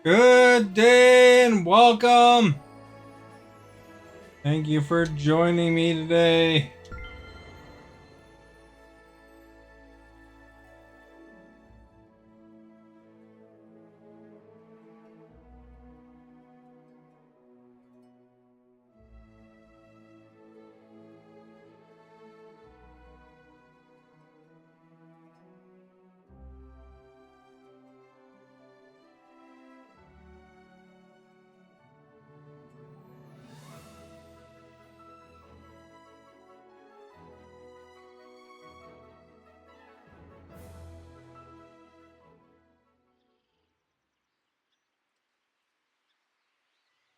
Good day and welcome. Thank you for joining me today.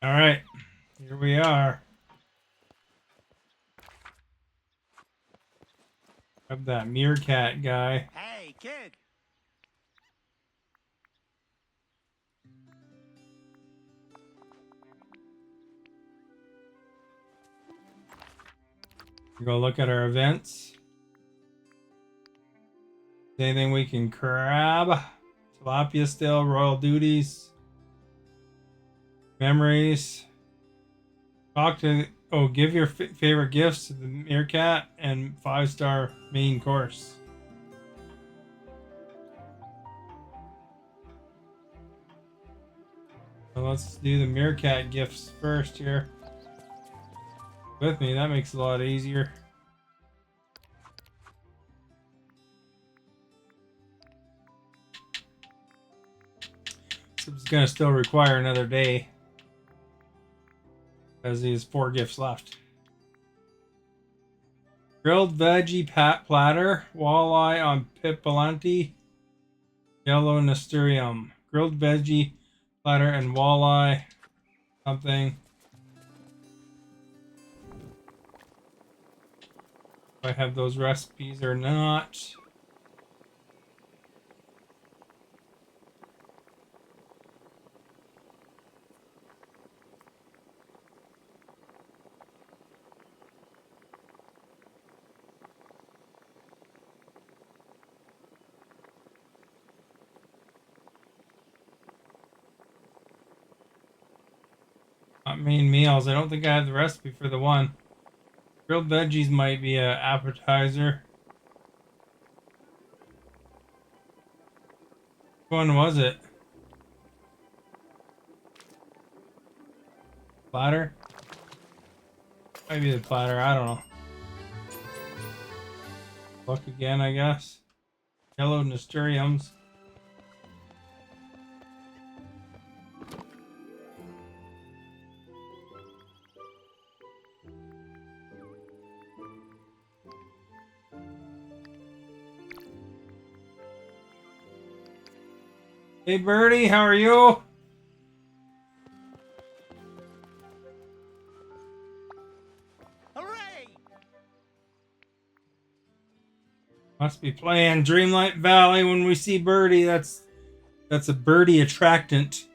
All right, here we are. Grab that meerkat guy. Hey, kid. Go look at our events. Anything we can grab? Tilapia still, royal duties, memories. Talk to. Oh, give your favorite gifts to the meerkat and 5-star main course. So let's do the meerkat gifts first here. With me, that makes it a lot easier. It's gonna still require another day, as he has 4 gifts left. Grilled veggie platter, walleye on pipilanti, yellow nasturtium. Grilled veggie platter and walleye something. If I have those recipes or not. Not main meals. I don't think I have the recipe for the one. Grilled veggies might be a appetizer. Which one was it? Platter? Might be the platter. I don't know. Look again, I guess. Yellow nasturtiums. Hey Birdie, how are you? Hooray! Must be playing Dreamlight Valley when we see Birdie. That's a Birdie attractant.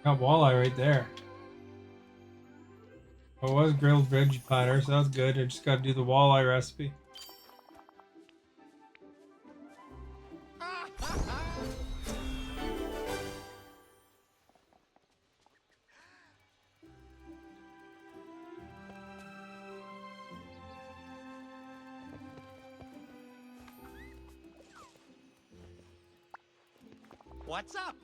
Got walleye right there. Oh, it was grilled veggie platter, so that's good. I just got to do the walleye recipe. What's up?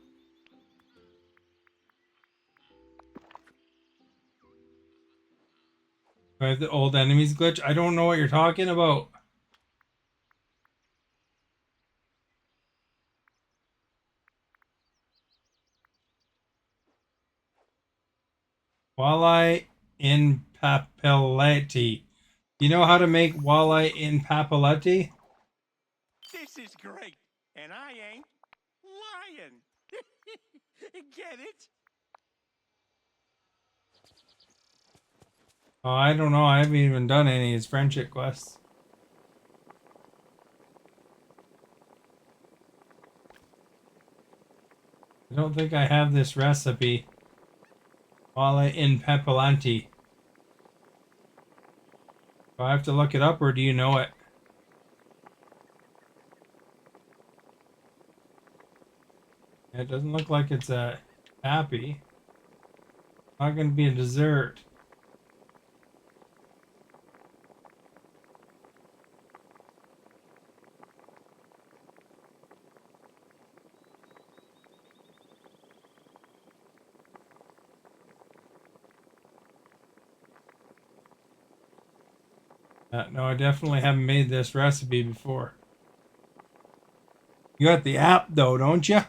Do I have the old enemies glitch? I don't know what you're talking about. Walleye in papilletti. You know how to make walleye in papilletti? This is great. And I ain't lying. Get it? Oh, I don't know. I haven't even done any of his friendship quests. I don't think I have this recipe. Walleye in papillanti. Do I have to look it up or do you know it? It doesn't look like it's a happy. Not gonna be a dessert. No, I definitely haven't made this recipe before. You got the app though, don't you?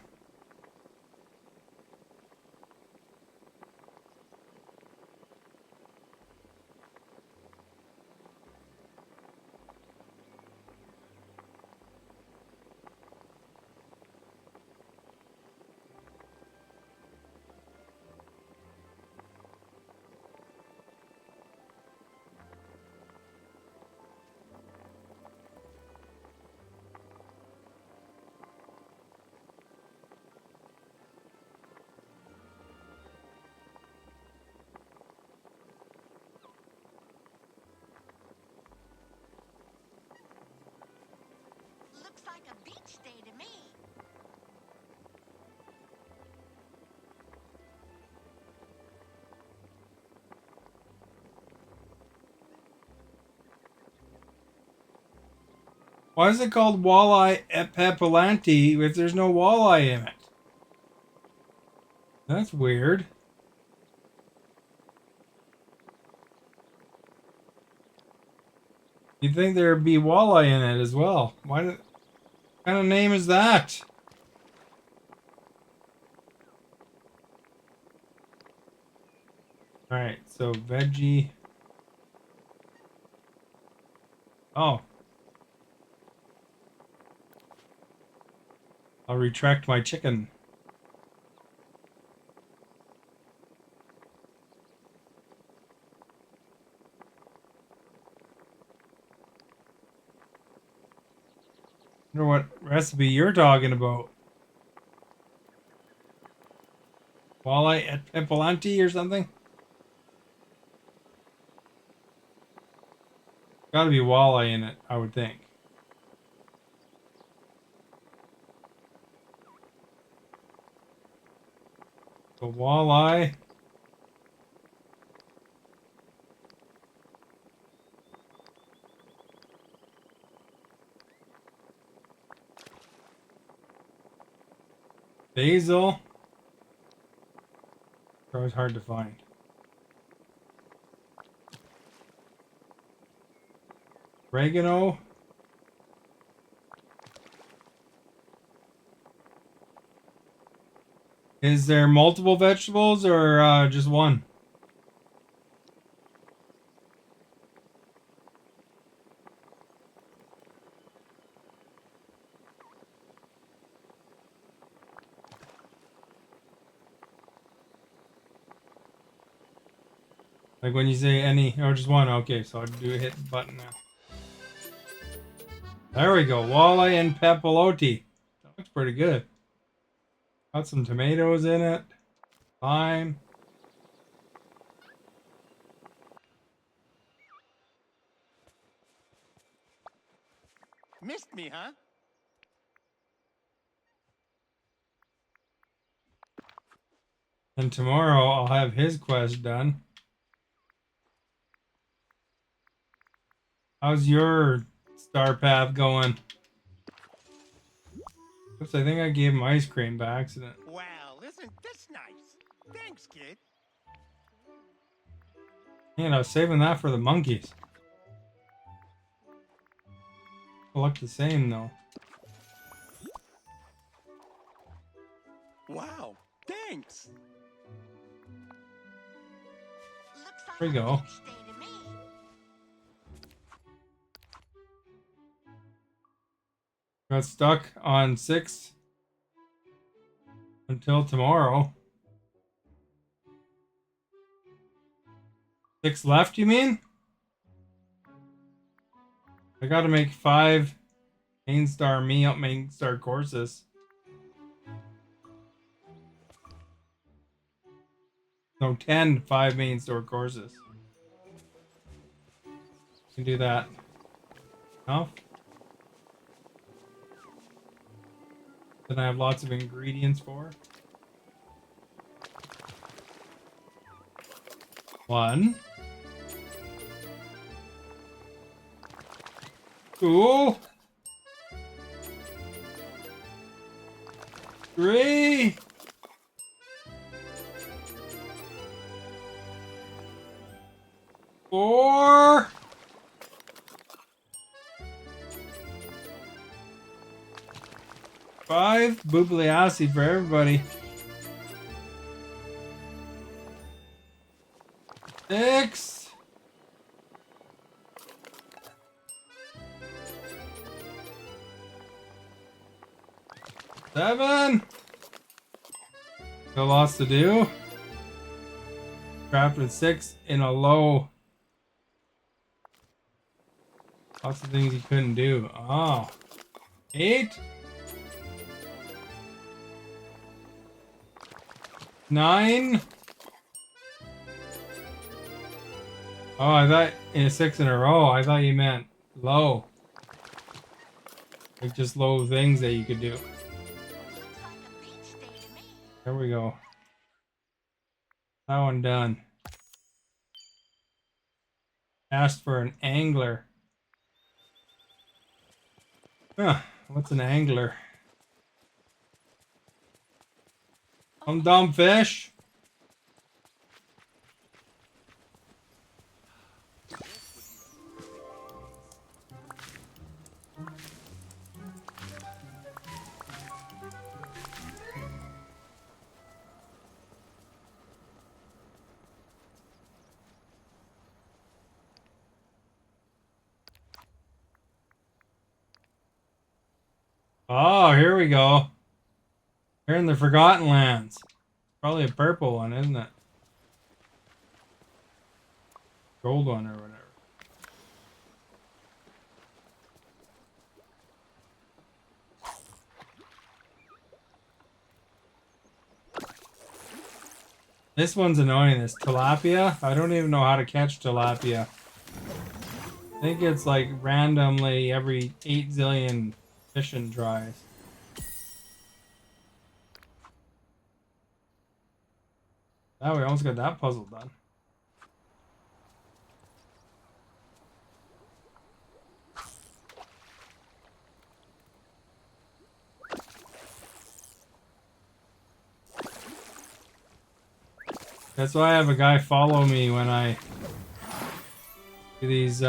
Looks like a beach day to me. Why is it called walleye epilanti if there's no walleye in it? That's weird. You'd think there'd be walleye in it as well. What kind of name is that? Alright, so veggie. Oh. I'll retract my chicken. Wonder what recipe you're talking about. Walleye at epilanti or something? Gotta be walleye in it, I would think. So walleye. Basil. They're always hard to find. Oregano. Is there multiple vegetables or just one? Like when you say any, or just one. Okay, so I'll do hit the button now. There we go. Walleye and papillote. That looks pretty good. Got some tomatoes in it. Lime. Missed me, huh? And tomorrow I'll have his quest done. How's your star path going? Oops, I think I gave him ice cream by accident. Well, isn't this nice? Thanks, kid. Man, I was saving that for the monkeys. They look the same though. Wow, thanks. Looks like There we a go. beach day to me. Got stuck on 6 until tomorrow. 6 left, you mean? I gotta make 5 main star courses. No, 10 5 main star courses. Can do that. No? Then I have lots of ingredients for. 1. Cool. 3. 4. 5. Boobly acid for everybody. 6. 7. Got lots to do. Trapped with 6 in a low. Lots of things you couldn't do. Oh. 8. 9. Oh, I thought in a 6 in a row. I thought you meant low. Like just low things that you could do. Looks like a beach day to me. There we go. That one done. Asked for an angler. Huh. What's an angler? Some dumb fish. Oh, here we go. We're in the Forgotten Lands. Probably a purple one, isn't it? Gold one or whatever. This one's annoying, this tilapia. I don't even know how to catch tilapia. I think it's like randomly every 8 zillion fishing tries. Now we almost got that puzzle done. That's why I have a guy follow me when I do these,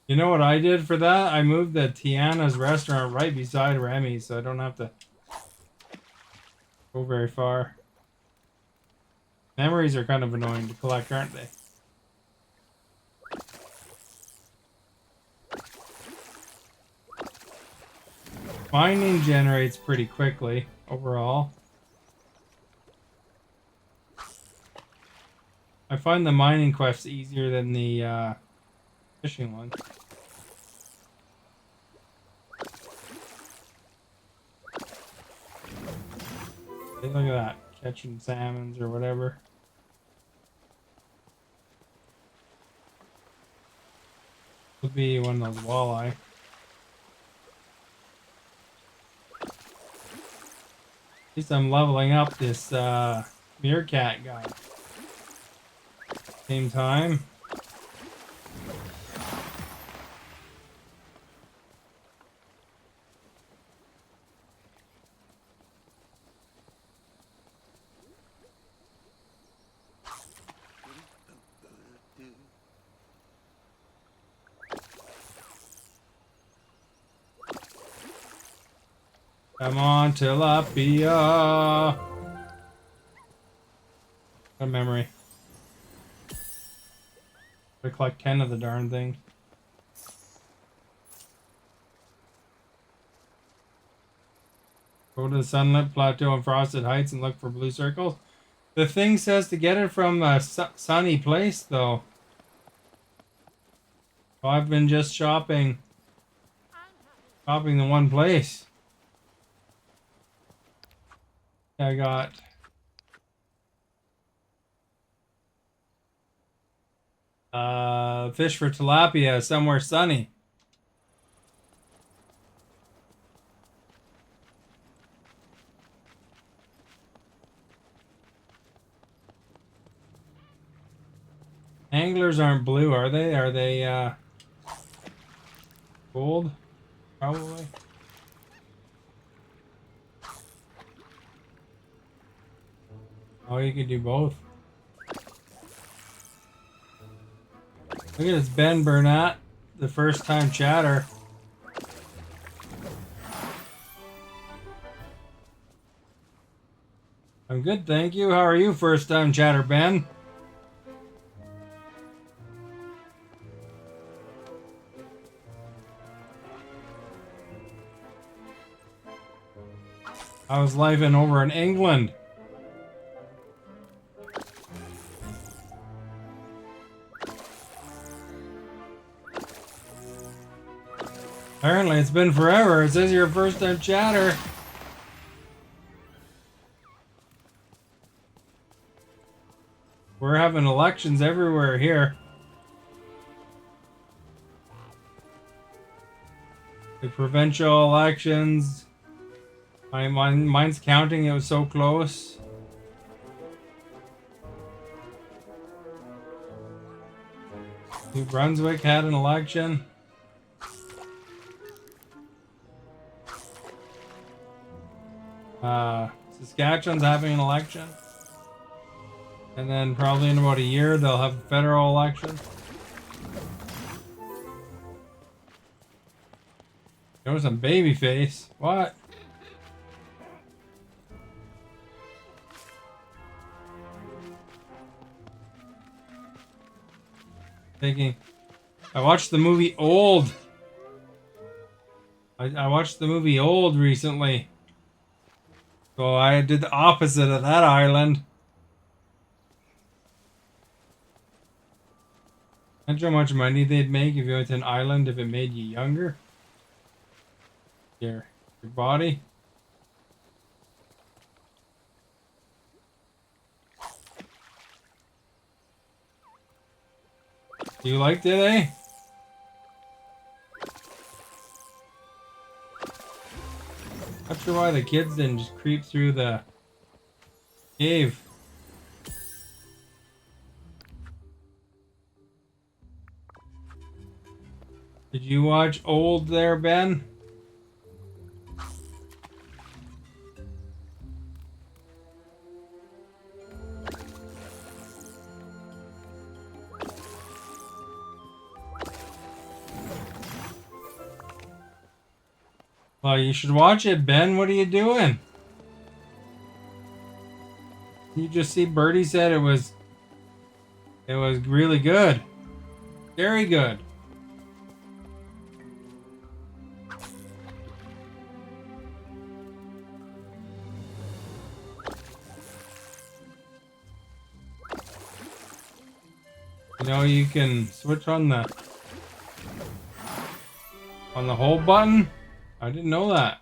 You know what I did for that? I moved the Tiana's restaurant right beside Remy's, so I don't have to go very far. Memories are kind of annoying to collect, aren't they? Mining generates pretty quickly, overall. I find the mining quests easier than the fishing one. Hey, look at that. Catching salmons or whatever. Could be one of those walleye. At least I'm leveling up this meerkat guy. Same time. Come on, tilapia. What a memory. I collect 10 of the darn thing. Go to the Sunlit Plateau and Frosted Heights and look for blue circles. The thing says to get it from a sunny place, though. So I've been just shopping the one place. I got Fish for tilapia somewhere sunny. Anglers aren't blue, are they? Are they gold? Probably. Oh, you could do both. Look at this Ben Burnett, the first time chatter. I'm good, thank you. How are you, first time chatter, Ben? How's life in over in England? Apparently it's been forever. It says you're a first time chatter. We're having elections everywhere here. The provincial elections. Mine's counting, it was so close. New Brunswick had an election. Saskatchewan's having an election. And then probably in about a year they'll have a federal election. Show some baby face. What? Thinking. I watched the movie Old. I watched the movie Old recently. So I did the opposite of that island. Imagine how much money they'd make if you went to an island if it made you younger. Your body. You liked it, eh? Not sure why the kids didn't just creep through the cave. Did you watch Old there, Ben? Well, you should watch it, Ben. What are you doing? You just see Birdie said it was really good. Very good. You know, you can switch on the hold button. I didn't know that.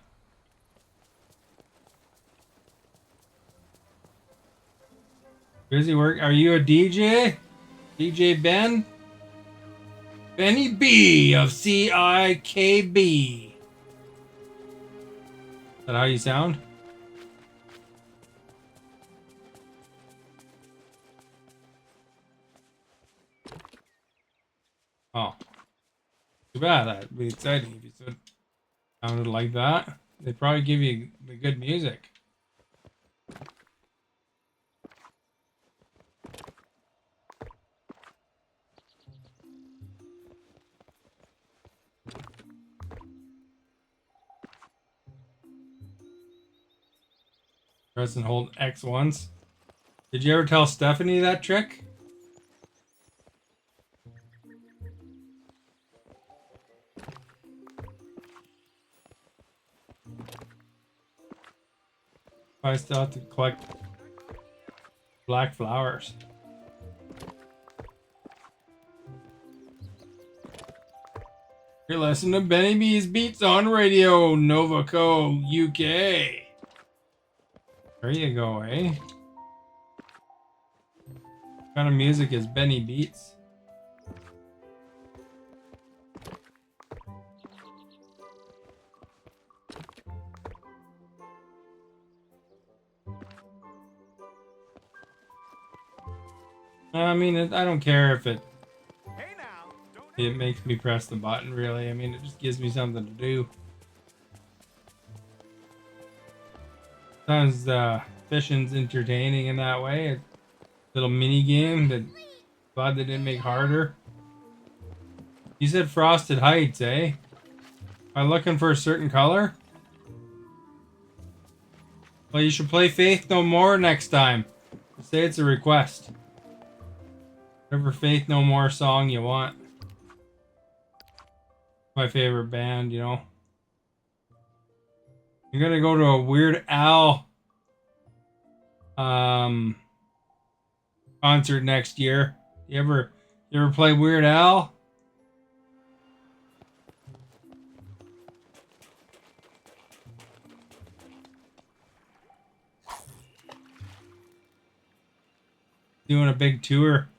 Busy work. Are you a DJ? DJ Ben? Benny B of CIKB. Is that how you sound? Oh. Too bad. That'd be exciting if you sounded like that. They'd probably give you the good music. Press and hold X once. Did you ever tell Stephanie that trick? I still have to collect black flowers. You're listening to Benny B's Beats on Radio Novaco, UK. There you go, eh? What kind of music is Benny Beats? I mean, I don't care if it Hey now, don't it makes me press the button. Really, I mean, it just gives me something to do. Sometimes fishing's entertaining in that way. A little mini game that glad they didn't make harder. You said Frosted Heights, eh? Am I looking for a certain color? Well, you should play Faith No More next time. Say it's a request. Whatever Faith No More song you want. My favorite band, you know. You're gonna go to a Weird Al concert next year. You ever play Weird Al? Doing a big tour.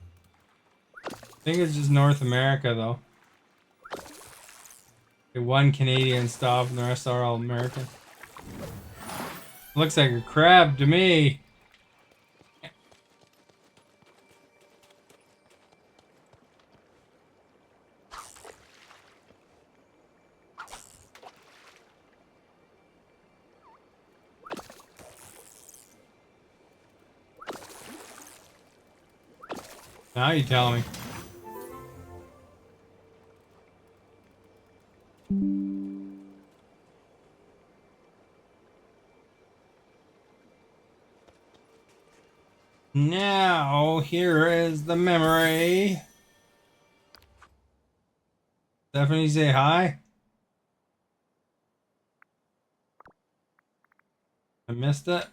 I think it's just North America though. One Canadian stop and the rest are all American. Looks like a crab to me. Now you tell me. Now, here is the memory. Stephanie, say hi. I missed it.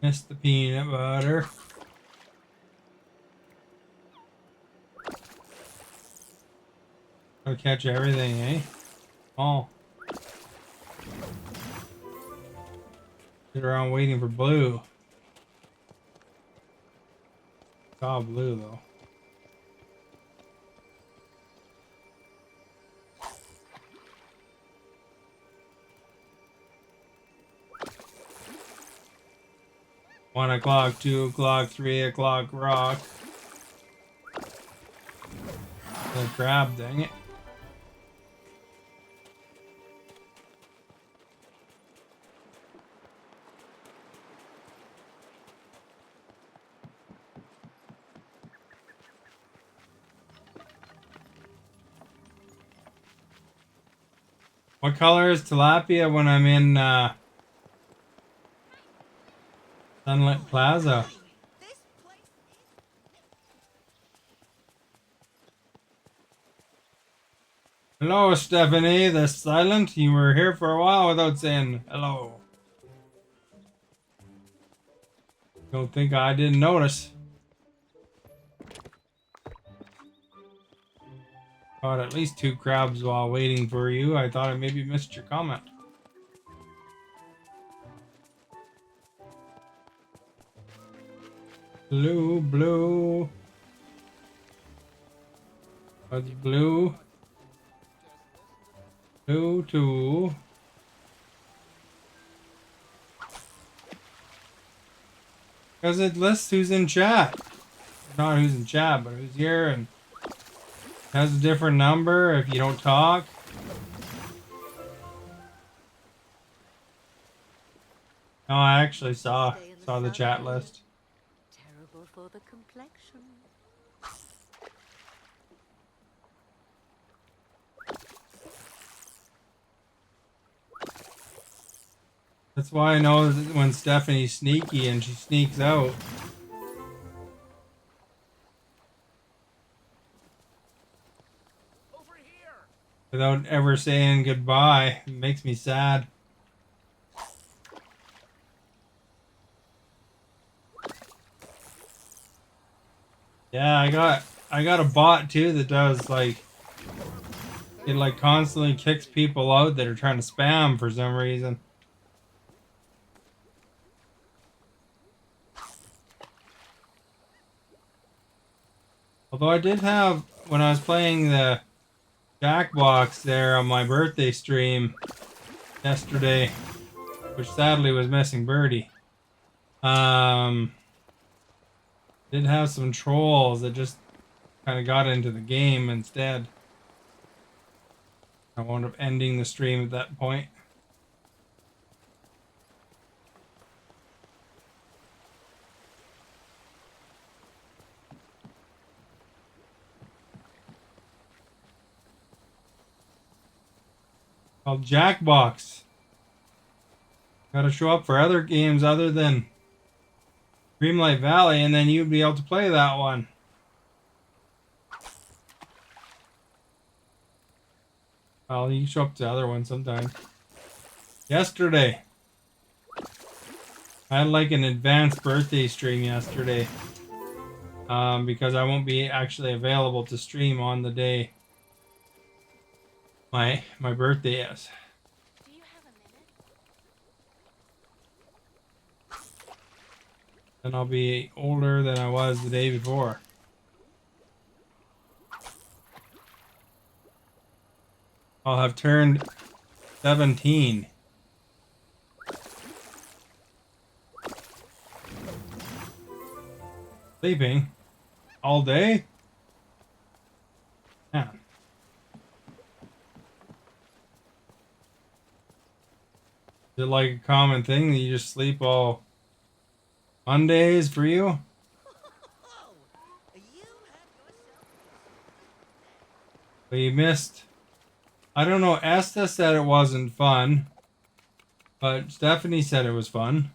Missed the peanut butter. Gotta catch everything, eh? Oh. Sit around waiting for blue. Saw blue though. One o'clock, 2 o'clock, 3 o'clock, rock. The crab, dang it. What color is tilapia when I'm in Sunlit Plaza? This place is... Hello, Stephanie, the silent. You were here for a while without saying hello. Don't think I didn't notice. Caught at least 2 crabs while waiting for you. I thought I maybe missed your comment. Blue, blue. What's blue? Blue, two. Because it lists who's in chat. Not who's in chat, but who's here and has a different number if you don't talk. No, I actually saw the chat list. Terrible for the complexion. That's why I know that when Stephanie's sneaky and she sneaks out. over here. Without ever saying goodbye. It makes me sad. Yeah, I got a bot too that does like it like constantly kicks people out that are trying to spam for some reason. Although I did have when I was playing the Jackbox there on my birthday stream yesterday, which sadly was missing Birdie. Um, did have some trolls that just kind of got into the game instead. I wound up ending the stream at that point. Called Jackbox. Gotta show up for other games other than Dreamlight Valley, and then you'd be able to play that one. Well, you can show up to the other one sometime. Yesterday, I had like an advanced birthday stream yesterday. Because I won't be actually available to stream on the day my birthday is. Do you have a minute? Then I'll be older than I was the day before. I'll have turned 17. Sleeping all day? Yeah. Is it like a common thing that you just sleep all Mondays for you? You have yourself. But you missed. I don't know. Esther said it wasn't fun, but Stephanie said it was fun.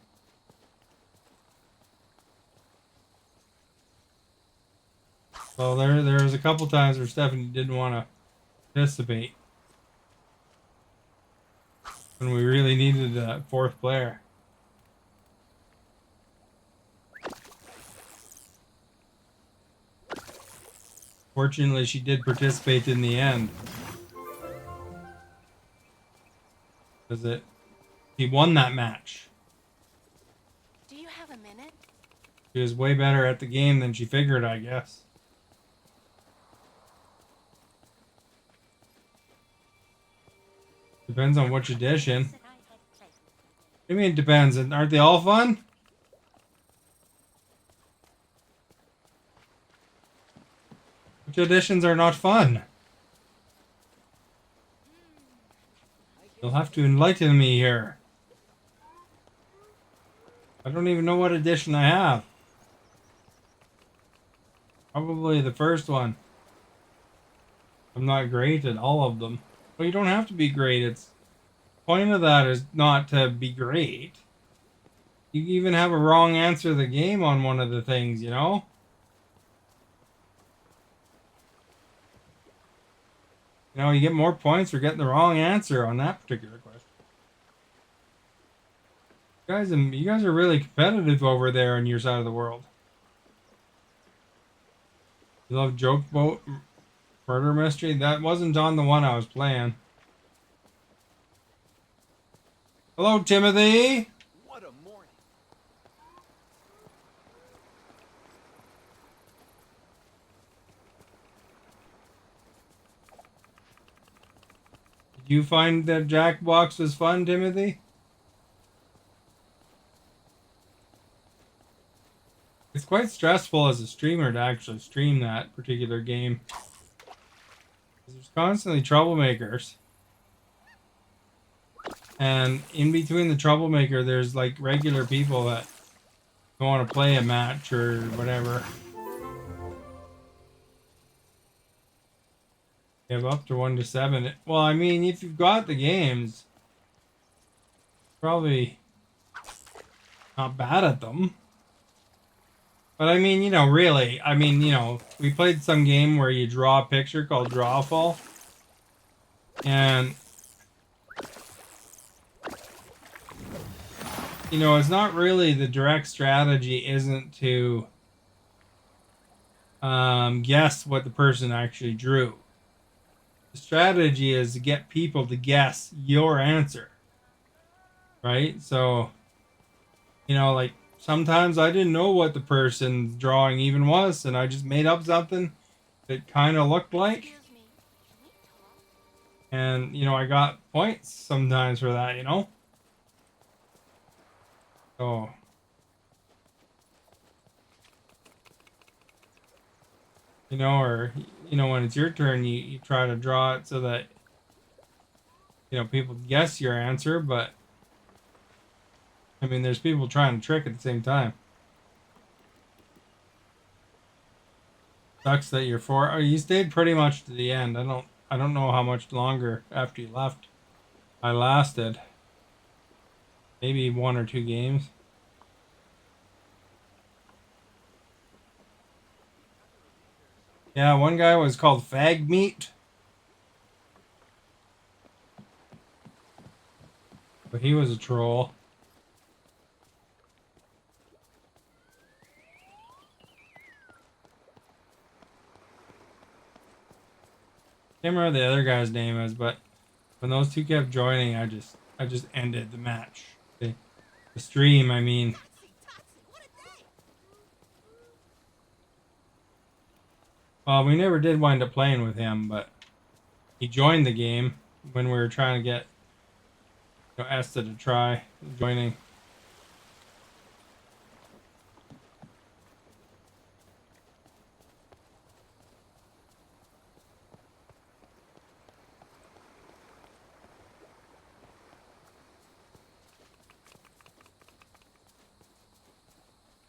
So there was a couple times where Stephanie didn't want to participate when we really needed a fourth player. Fortunately, she did participate in the end. Because he won that match. Do you have a minute? She was way better at the game than she figured, I guess. Depends on which edition. Said I had pleasant. What do you mean it depends? Aren't they all fun? Which editions are not fun? You'll have to enlighten me here. I don't even know what edition I have. Probably the first one. I'm not great at all of them. Well, you don't have to be great. The point of that is not to be great. You can even have a wrong answer to the game on one of the things, you know? You know, you get more points for getting the wrong answer on that particular question. You guys are really competitive over there on your side of the world. You love Joke Boat Murder Mystery? That wasn't on the one I was playing. Hello, Timothy! What a morning. Did you find that Jackbox was fun, Timothy? It's quite stressful as a streamer to actually stream that particular game. There's constantly troublemakers. And in between the troublemaker, there's like regular people that don't want to play a match or whatever. You have up to 1 to 7. Well, I mean, if you've got the games, probably not bad at them. But I mean, you know, really, I mean, you know, we played some game where you draw a picture called Drawfall. And, you know, it's not really the direct strategy isn't to guess what the person actually drew. The strategy is to get people to guess your answer. Right? So, you know, like, sometimes I didn't know what the person's drawing even was, and I just made up something that kind of looked like. Excuse me. Can we talk? And, you know, I got points sometimes for that, you know? So, you know, or when it's your turn, you try to draw it so that people guess your answer. But I mean, there's people trying to trick at the same time. Sucks that you're four. Oh, you stayed pretty much to the end. I don't know how much longer after you left I lasted. Maybe 1 or 2 games. Yeah, one guy was called Fag Meat, but he was a troll. Can't remember the other guy's name is, but when those two kept joining, I just ended the match. The stream, I mean. Well, we never did wind up playing with him, but he joined the game when we were trying to get Esther to try joining.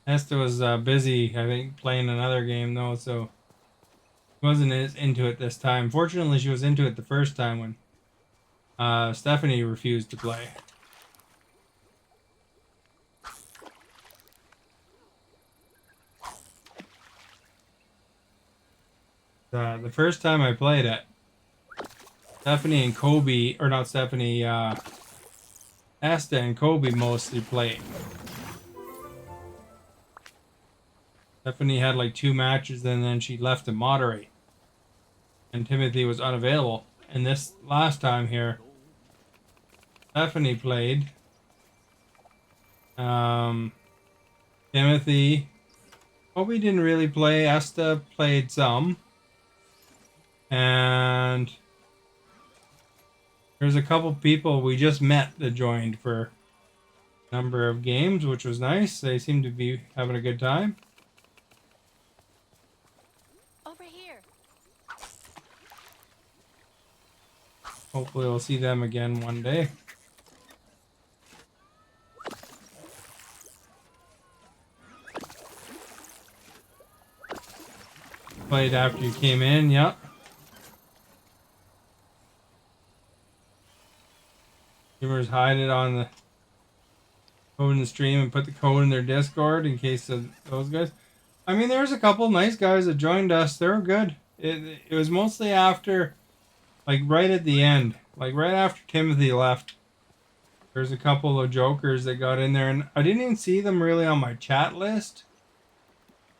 Esther was busy, I think, playing another game though, so she wasn't as into it this time. Fortunately, she was into it the first time when Stephanie refused to play. The first time I played it, Stephanie and Kobe, or not Stephanie, Asta and Kobe mostly played. Stephanie had like 2 matches and then she left to moderate. And Timothy was unavailable. And this last time here, Stephanie played. Timothy. Kobe didn't really play. Asta played some. And there's a couple people we just met that joined for a number of games, which was nice. They seemed to be having a good time. Over here. Hopefully we'll see them again one day. Played after you came in, yeah. Gamers hide it on the code in the stream and put the code in their Discord in case of those guys. I mean, there's a couple nice guys that joined us. They were good. It was mostly after, like right at the end, like right after Timothy left. There's a couple of jokers that got in there, and I didn't even see them really on my chat list.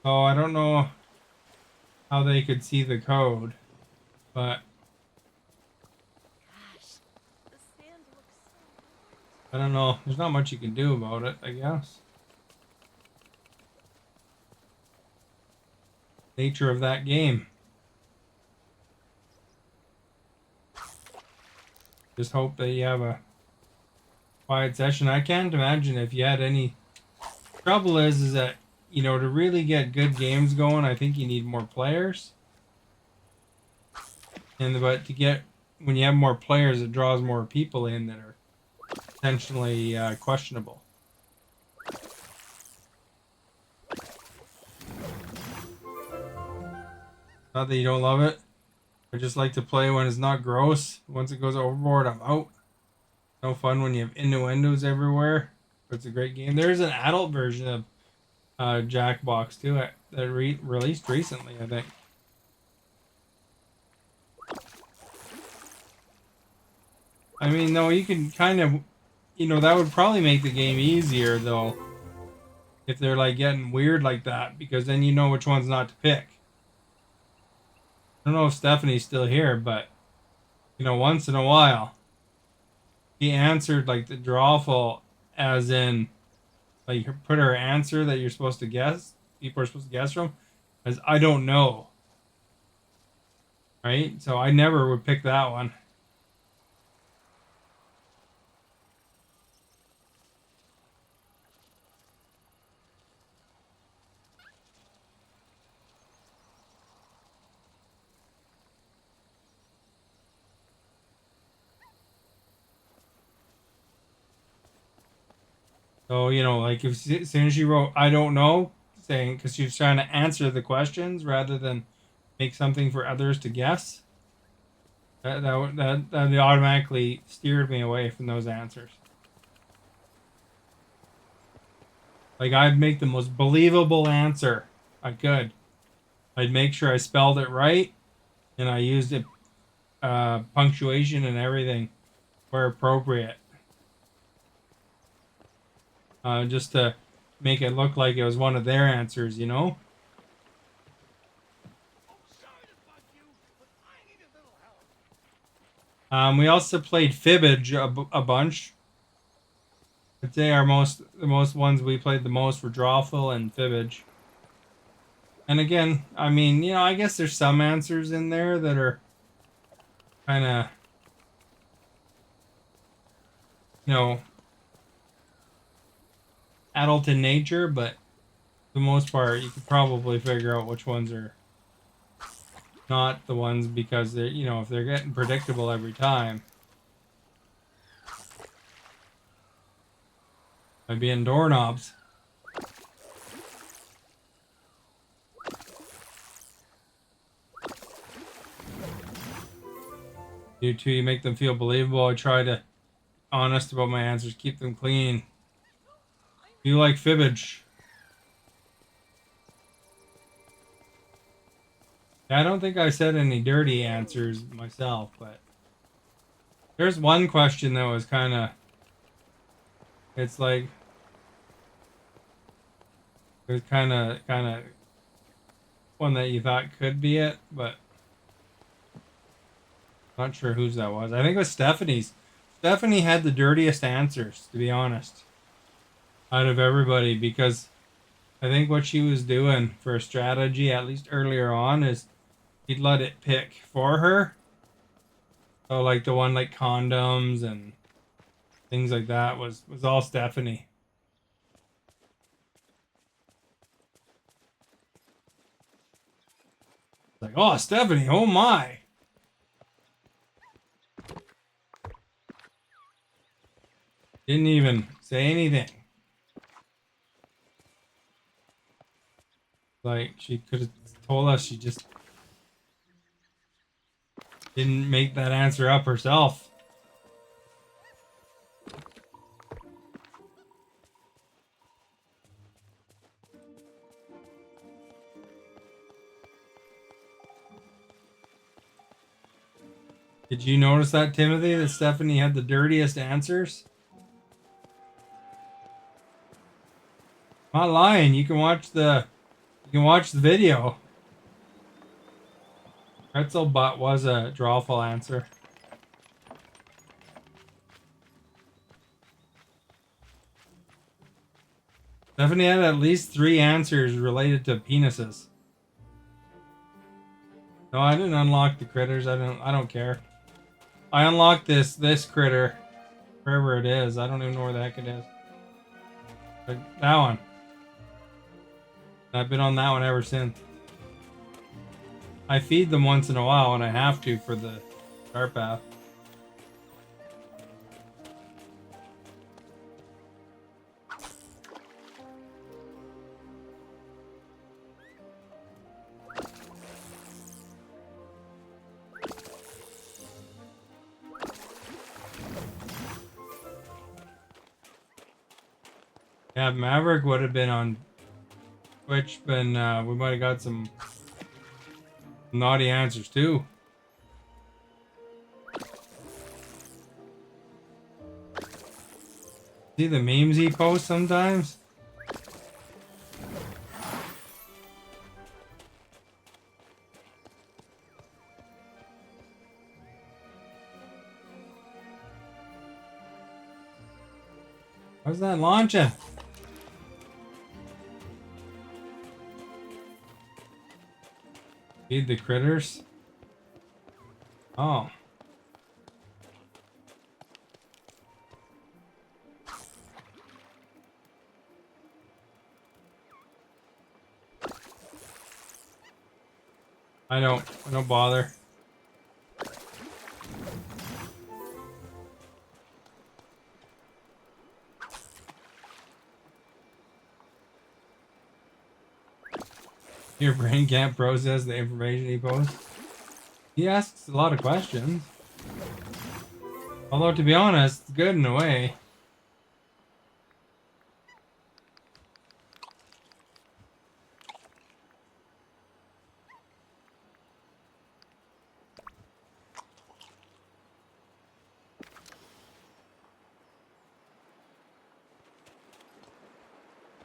So I don't know how they could see the code, but Gosh, the sand looks so I don't know. There's not much you can do about it, I guess. Nature of that game. Just hope that you have a quiet session. I can't imagine if you had any trouble is that to really get good games going, I think you need more players. But to get when you have more players, it draws more people in that are potentially questionable. Not that you don't love it. I just like to play when it's not gross. Once it goes overboard, I'm out. No fun when you have innuendos everywhere. But it's a great game. There's an adult version of Jackbox too that released recently, I think. I mean, though, you can kind of, that would probably make the game easier though, if they're like getting weird like that, because then you know which ones not to pick. I don't know if Stephanie's still here, but once in a while, he answered like the drawful, as in, like put her answer that you're supposed to guess, people are supposed to guess from, as I don't know. Right? So I never would pick that one. So, you know, like if as soon as she wrote "I don't know," saying because she was trying to answer the questions rather than make something for others to guess, that automatically steered me away from those answers. Like I'd make the most believable answer I could. I'd make sure I spelled it right, and I used it punctuation and everything where appropriate, just to make it look like it was one of their answers, you know. Sorry to bug you, but I need a little help. We also played Fibbage a bunch. I'd say the most ones we played the most were Drawful and Fibbage. And again, I mean, you know, I guess there's some answers in there that are kind of, you know, adult in nature, but for the most part, you could probably figure out which ones are not the ones because they're, you know, if they're getting predictable every time. By being doorknobs. You too, you make them feel believable. I try to be honest about my answers, keep them clean. You like Fibbage. I don't think I said any dirty answers myself, but there's one question that was kind of, it's like, it was kind of one that you thought could be it, but not sure whose that was. I think it was Stephanie's. Stephanie had the dirtiest answers, to be honest, out of everybody, because I think what she was doing for a strategy, at least earlier on, is he'd let it pick for her. So like the one like condoms and things like that was all Stephanie. Like, oh, Stephanie, oh my. Didn't even say anything. Like she could have told us she just didn't make that answer up herself. Did you notice that, Timothy, that Stephanie had the dirtiest answers? I'm not lying. You can watch the video. Pretzel butt was a drawful answer. Stephanie had at least 3 answers related to penises. No, I didn't unlock the critters. I don't care. I unlocked this critter. Wherever it is. I don't even know where the heck it is. Like that one. I've been on that one ever since. I feed them once in a while and I have to for the start path. Yeah, Maverick would have been on Twitch, but we might have got some naughty answers too. See the memes he posts sometimes? How's that launching? Feed the critters? Oh. I don't bother. Your brain can't process the information he posts. He asks a lot of questions. Although, to be honest, it's good in a way.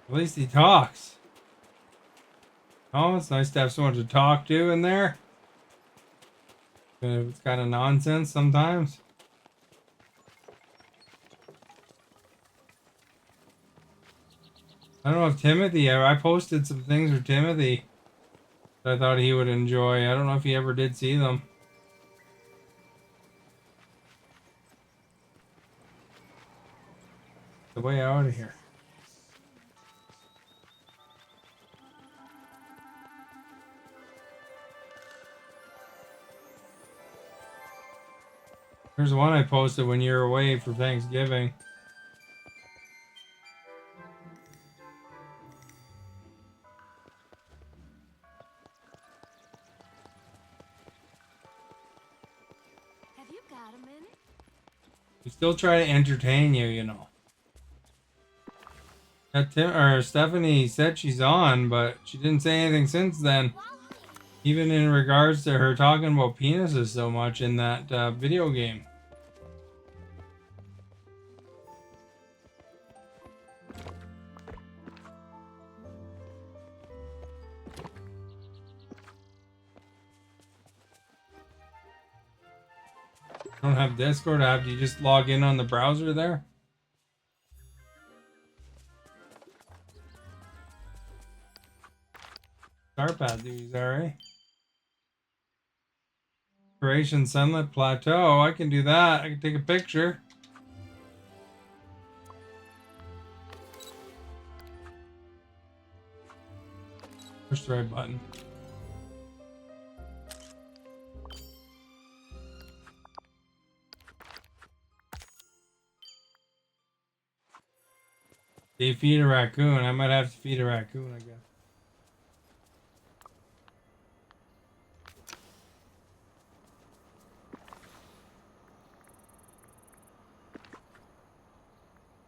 At least he talks. Oh, it's nice to have someone to talk to in there. It's kind of nonsense sometimes. I don't know if Timothy, I posted some things for Timothy that I thought he would enjoy. I don't know if he ever did see them. The way out of here. There's one I posted when you were away for Thanksgiving. Have you got a minute? We still try to entertain you, you know. Stephanie said she's on, but she didn't say anything since then. Even in regards to her talking about penises so much in that video game. I don't have Discord app. Do you just log in on the browser there? Starpath duties, alright. Creation Sunlit Plateau. I can do that. I can take a picture. Push the right button. They feed a raccoon. I might have to feed a raccoon, I guess.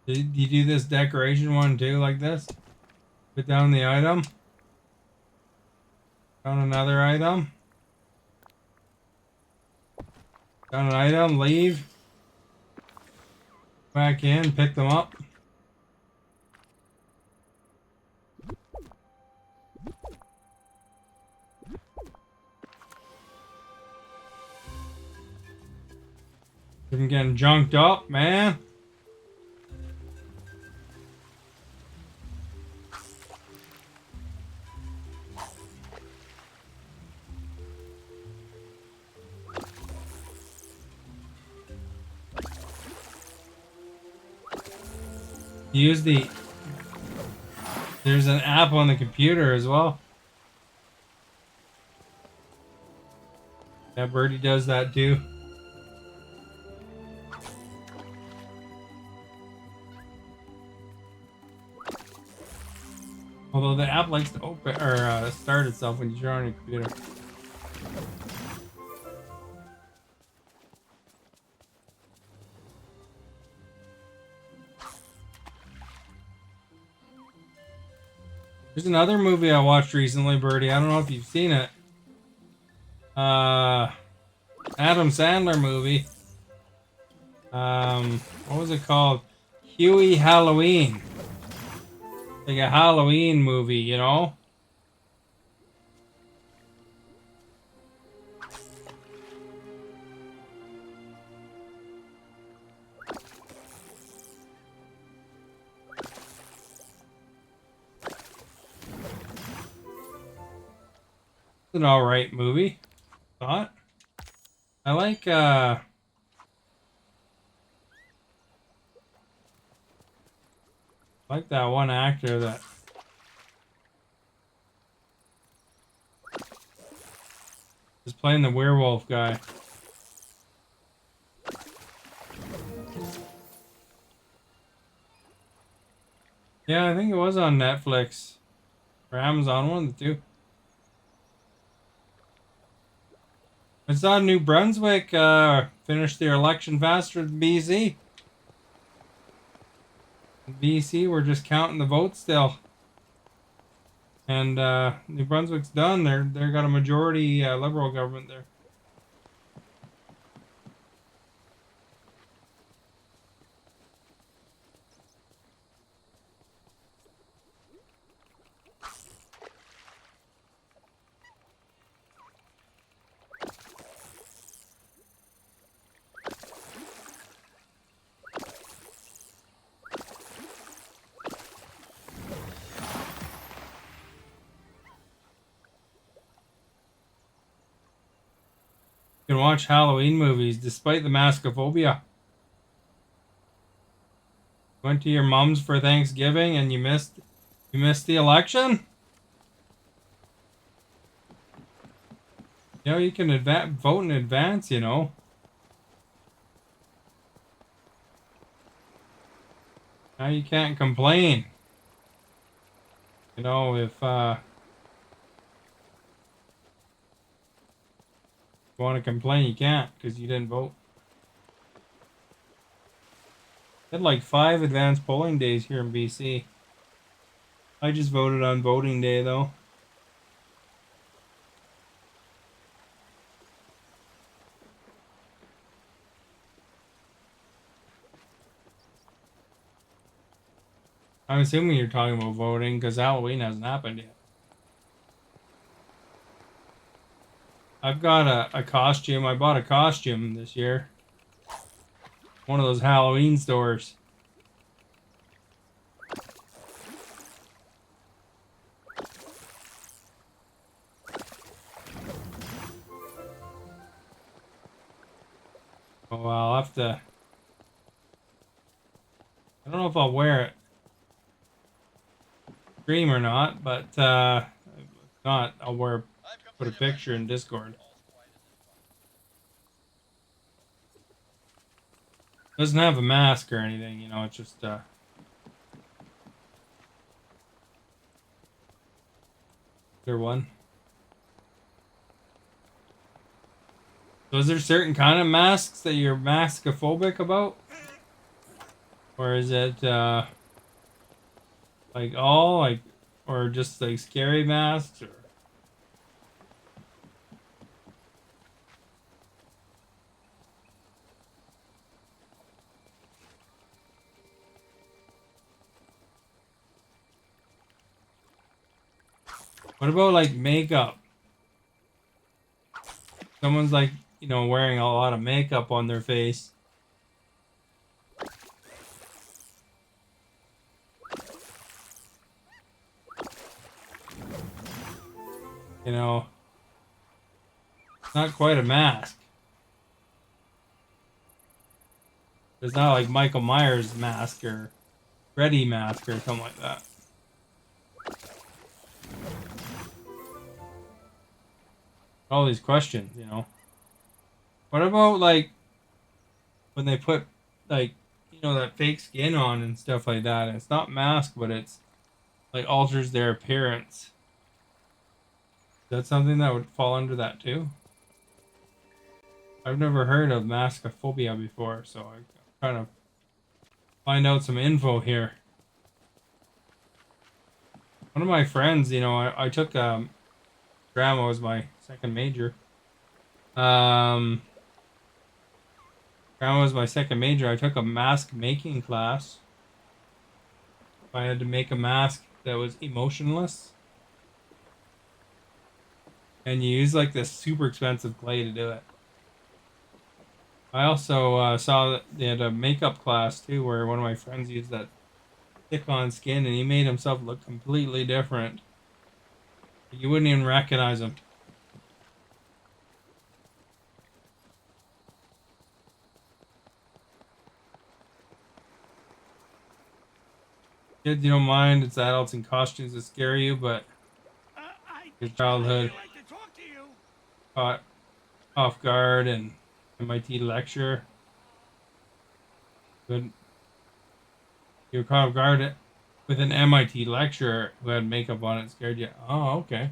Did you do this decoration one too, like this? Put down the item. Down another item. Down an item, leave. Back in, pick them up. I'm getting junked up, man. Use there's an app on the computer as well. Yeah, Birdie does that too. Although the app likes to open or start itself when you're on your computer. There's another movie I watched recently, Birdie. I don't know if you've seen it. Adam Sandler movie. What was it called? Huey Halloween. Like a Halloween movie, you know? It's an alright movie. Thought. I like that one actor that is playing the werewolf guy. Yeah, I think it was on Netflix or Amazon, one of the two. I saw New Brunswick finish their election faster than BC. In BC, we're just counting the votes still. And New Brunswick's done. They're got a majority Liberal government there. You can watch Halloween movies despite the maskophobia. Went to your mom's for Thanksgiving and you missed the election? You know, you can vote in advance, you know. Now you can't complain. You know, if you want to complain, you can't because you didn't vote. Had like 5 advanced polling days here in BC. I just voted on voting day though. I'm assuming you're talking about voting because Halloween hasn't happened yet. I've got a costume. I bought a costume this year. One of those Halloween stores. Oh, well, I'll have to... I don't know if I'll wear it. Stream or not, but if not, I'll put a picture in Discord. Doesn't have a mask or anything, you know, it's just there one. So is there certain kind of masks that you're maskophobic about? Or is it like all like or just like scary masks or what about like makeup? Someone's like, you know, wearing a lot of makeup on their face. You know, it's not quite a mask. It's not like Michael Myers mask or Freddy mask or something like that. All these questions, you know. What about like when they put like, you know, that fake skin on and stuff like that? And it's not mask, but it's like alters their appearance. Is that something that would fall under that too? I've never heard of maskophobia before, so I'm trying to find out some info here. One of my friends, you know, I took drama was my second major. Drama was my second major. I took a mask making class. I had to make a mask that was emotionless. And you use like this super expensive clay to do it. I also saw that they had a makeup class too, where one of my friends used that stick-on skin, and he made himself look completely different. You wouldn't even recognize him. Kids, you don't mind. It's adults in costumes that scare you, but your childhood like to talk to you. caught off guard and MIT lecture. Good. You were caught off guard with an MIT lecturer who had makeup on it, scared you. Oh, okay.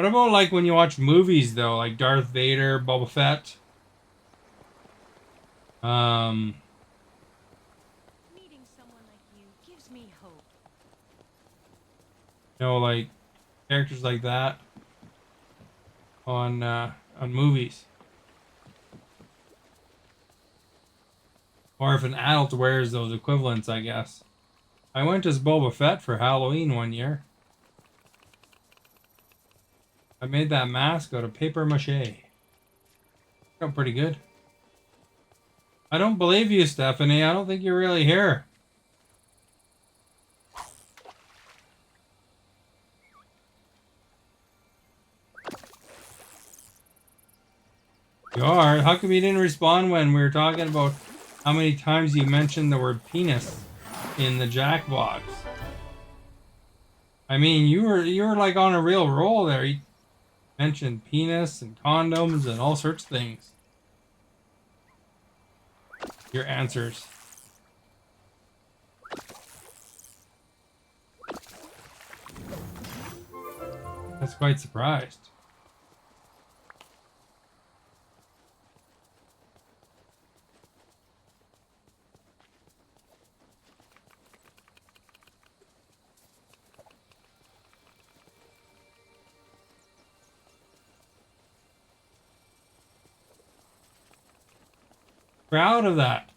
What about like when you watch movies though, like Darth Vader, Boba Fett? Um, Meeting someone like you gives me hope. like characters like that on movies. Or if an adult wears those equivalents, I guess. I went as Boba Fett for Halloween one year. I made that mask out of paper mache. Felt pretty good. I don't believe you, Stephanie. I don't think you're really here. You are? How come you didn't respond when we were talking about how many times you mentioned the word penis in the Jackbox? I mean, you were like on a real roll there. You mentioned penis and condoms and all sorts of things. Your answers. That's quite surprised. Proud of that.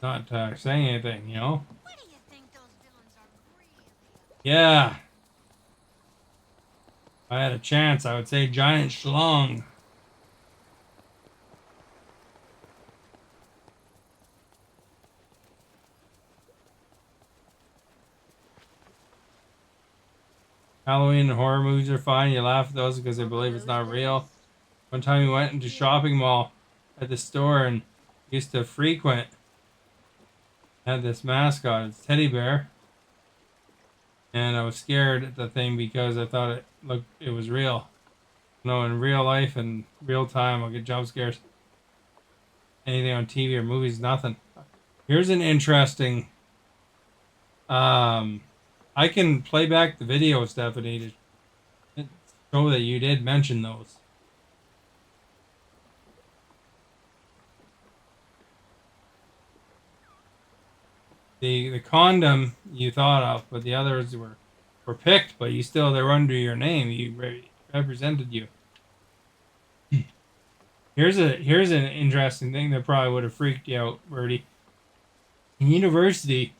Not saying anything, you know? What do you think those villains are really up Yeah. If I had a chance, I would say giant schlong. Halloween and horror movies are fine. You laugh at those because I believe it's not real. One time we went into shopping mall at the store and used to frequent. Had this mascot, it's teddy bear. And I was scared at the thing because I thought it was real. No, in real life and real time, I'll get jump scares. Anything on TV or movies, nothing. Here's an interesting. I can play back the video, Stephanie, to show that you did mention those. The condom you thought of, but the others were picked, but they were under your name. Represented you. Here's an interesting thing that probably would have freaked you out, Bertie. In university,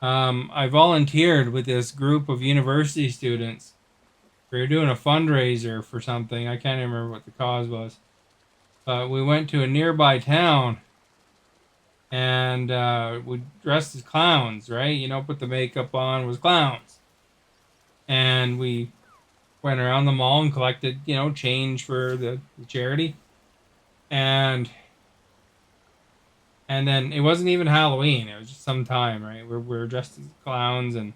I volunteered with this group of university students. We were doing a fundraiser for something. I can't even remember what the cause was. But we went to a nearby town and we dressed as clowns, right? You know, put the makeup on, was clowns. And we went around the mall and collected, change for the charity. And then it wasn't even Halloween. It was just some time, right? We were dressed as clowns and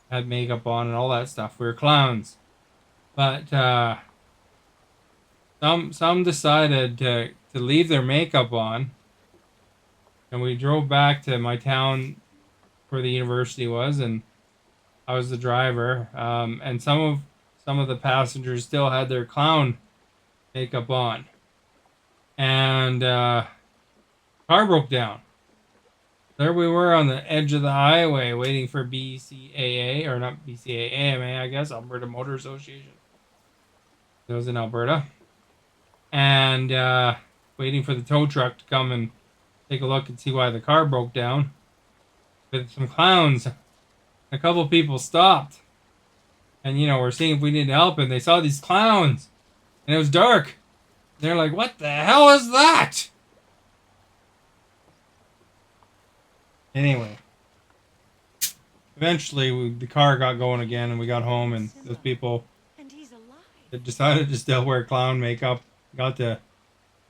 had makeup on and all that stuff. We were clowns. But some decided to leave their makeup on. And we drove back to my town where the university was, and I was the driver. And some of the passengers still had their clown makeup on. And car broke down. There we were on the edge of the highway waiting for BCAA, or not BCAA, AMA, I guess, Alberta Motor Association. It was in Alberta. And waiting for the tow truck to come and take a look and see why the car broke down. With some clowns. A couple of people stopped. And, we're seeing if we needed help, and they saw these clowns. And it was dark. They're like, what the hell is that? Anyway. Eventually, the car got going again, and we got home, and those people and he's alive. that decided to still wear clown makeup got to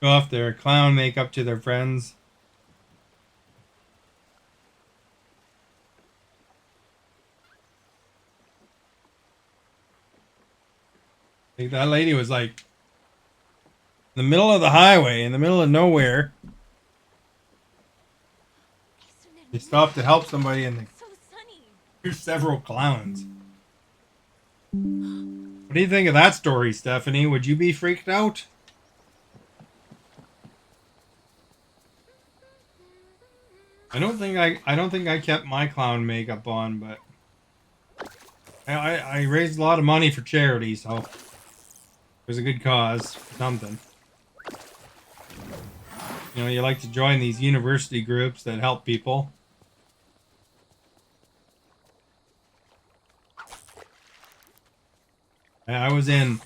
show off their clown makeup to their friends. Like, that lady was like in the middle of the highway, in the middle of nowhere. They stopped to help somebody, and So sunny. there's several clowns. What do you think of that story, Stephanie? Would you be freaked out? I don't think I kept my clown makeup on, but I raised a lot of money for charity, so it was a good cause for something. You know, you like to join these university groups that help people. I was in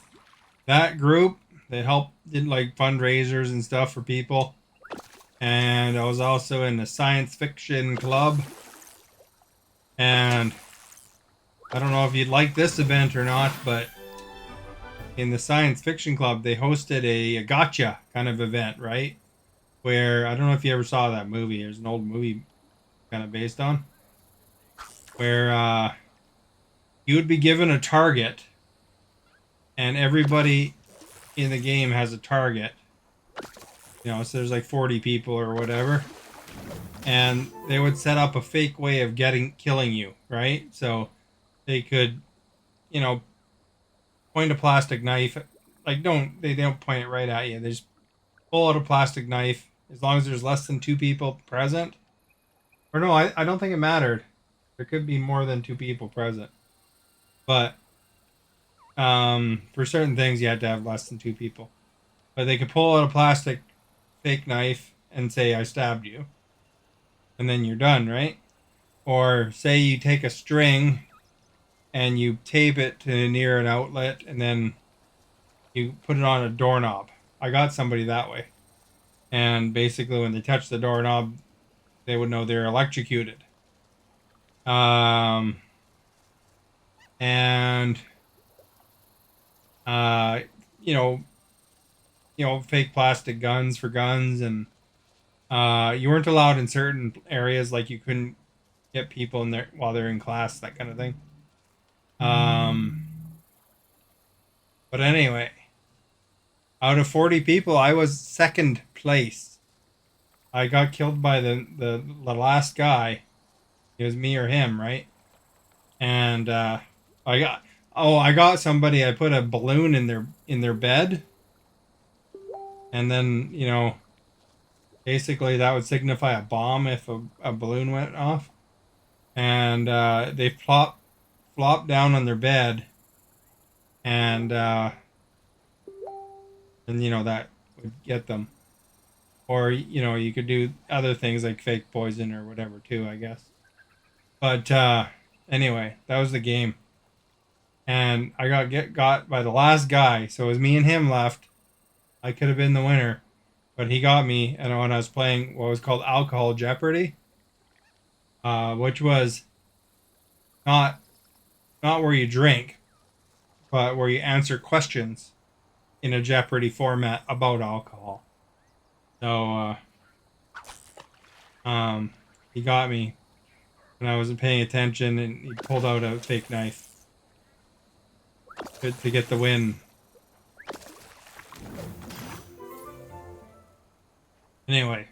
that group that did like fundraisers and stuff for people. And I was also in the science fiction club. And I don't know if you'd like this event or not, but in the science fiction club, they hosted a gotcha kind of event, right? Where I don't know if you ever saw that movie. There's an old movie kind of based on where you would be given a target, and everybody in the game has a target. You know, so there's like 40 people or whatever, and they would set up a fake way of killing you, right? So they could, you know, point a plastic knife. Like they don't point it right at you. They just pull out a plastic knife as long as there's less than 2 people present. Or no, I don't think it mattered. There could be more than 2 people present. But for certain things you had to have less than 2 people. But they could pull out a plastic fake knife and say I stabbed you. And then you're done, right? Or say you take a string and you tape it to near an outlet and then you put it on a doorknob. I got somebody that way. And basically when they touch the doorknob, they would know they're electrocuted. Um, and uh, you know, fake plastic guns for guns, and you weren't allowed in certain areas, like you couldn't get people in there while they're in class, that kind of thing. Um, but anyway, out of 40 people, I was second place. I got killed by the last guy. It was me or him, right? And I got I got somebody. I put a balloon in their bed, and then basically that would signify a bomb if a balloon went off, and they flop down on their bed, and that would get them. Or you could do other things like fake poison or whatever too, I guess. But anyway, that was the game, and I got by the last guy, so it was me and him left. I could have been the winner, but he got me. And when I was playing what was called Alcohol Jeopardy, which was not where you drink, but where you answer questions in a Jeopardy format about alcohol. So he got me when I wasn't paying attention, and he pulled out a fake knife to get the win. Anyway,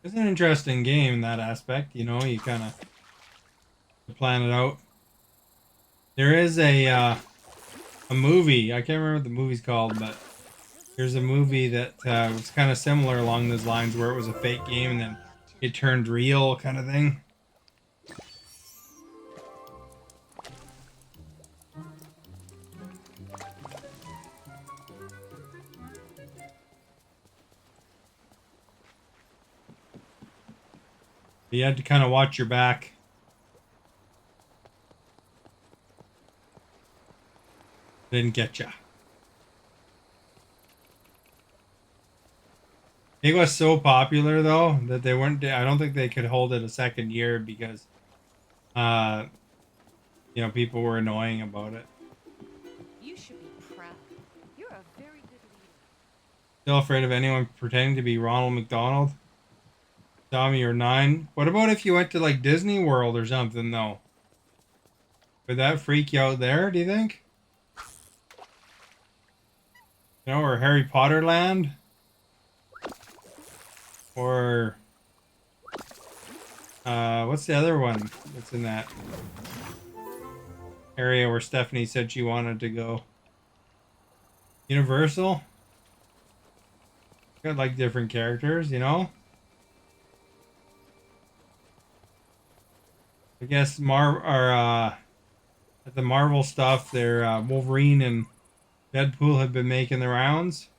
it's an interesting game in that aspect. You kind of plan it out. There is a movie. I can't remember what the movie's called, but there's a movie that was kind of similar along those lines, where it was a fake game and then it turned real, kind of thing. You had to kind of watch your back. Didn't get ya. It was so popular though that they weren't. I don't think they could hold it a second year because, uh, people were annoying about it. You should be proud. You're a very good leader. Still afraid of anyone pretending to be Ronald McDonald? Tommy, you're 9. What about if you went to like Disney World or something though? Would that freak you out there, do you think? Or Harry Potter Land? Or what's the other one that's in that? area where Stephanie said she wanted to go. Universal? Got like different characters, you know? I guess at the Marvel stuff, their Wolverine and Deadpool have been making the rounds.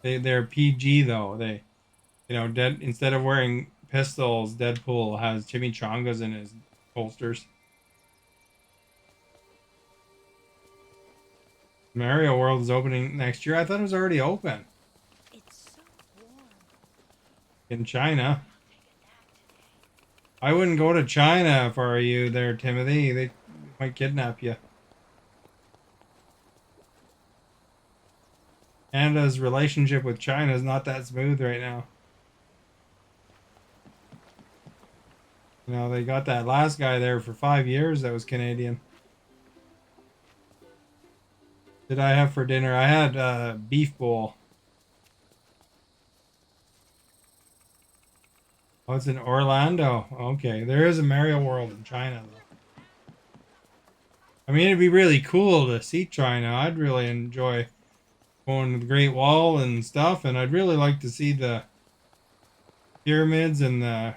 They're PG though. They, you know, instead of wearing pistols, Deadpool has chimichangas in his holsters. Mario World is opening next year. I thought it was already open It's so warm. in China. I'll take a nap today. I wouldn't go to China if I were you there, Timothy. They might kidnap you. Canada's relationship with China is not that smooth right now. You know, they got that last guy there for 5 years that was Canadian. Did I have for dinner? I had a beef bowl. Oh, it's in Orlando. Okay, there is a Mario World in China, though. I mean, it'd be really cool to see China. I'd really enjoy going to the Great Wall and stuff, and I'd really like to see the pyramids and the,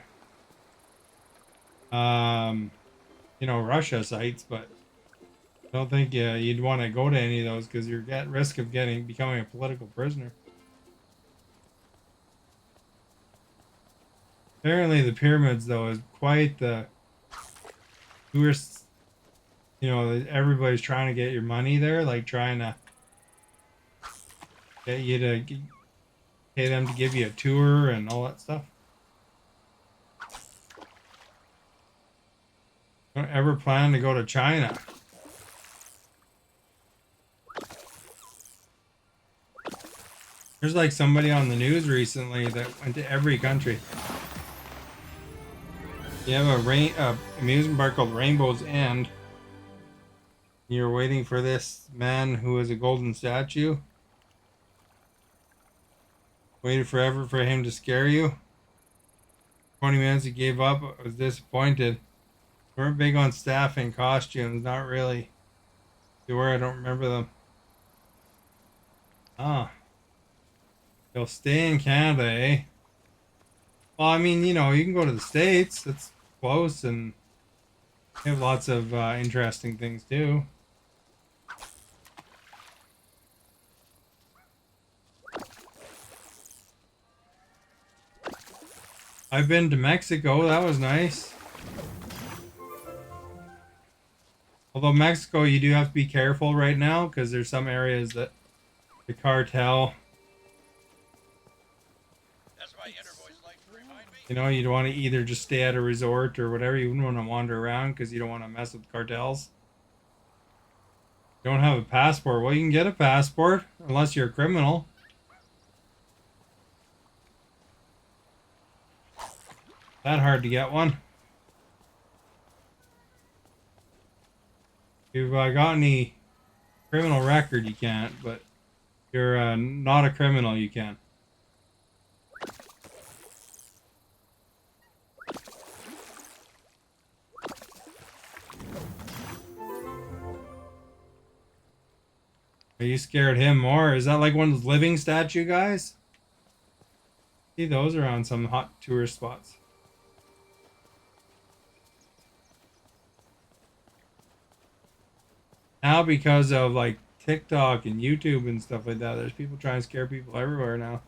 you know, Russia sites, but I don't think you'd want to go to any of those because you're at risk of becoming a political prisoner. Apparently, the pyramids, though, is quite the tourist. You know, everybody's trying to get your money there, like trying to get you to pay them to give you a tour and all that stuff. Don't ever plan to go to China. There's like somebody on the news recently that went to every country. You have a amusement park called Rainbow's End. You're waiting for this man who is a golden statue. Waited forever for him to scare you. 20 minutes he gave up. I was disappointed. Weren't big on staffing costumes. Not really. They were. I don't remember them. Ah. They'll stay in Canada, eh? Well, I mean, you know, you can go to the States. That's close, and they have lots of interesting things too. I've been to Mexico. That was nice. Although Mexico, you do have to be careful right now because there's some areas that the cartel. That's my inner voice likes to remind me. You know, you'd want to either just stay at a resort or whatever. You wouldn't want to wander around because you don't want to mess with cartels. You don't have a passport. Well, you can get a passport unless you're a criminal. That hard to get one. If you've got any criminal record, you can't. But if you're not a criminal, you can. Are you scared him more? Is that like one of those living statue guys? See, those are on some hot tourist spots. Now, because of like TikTok and YouTube and stuff like that, there's people trying to scare people everywhere now.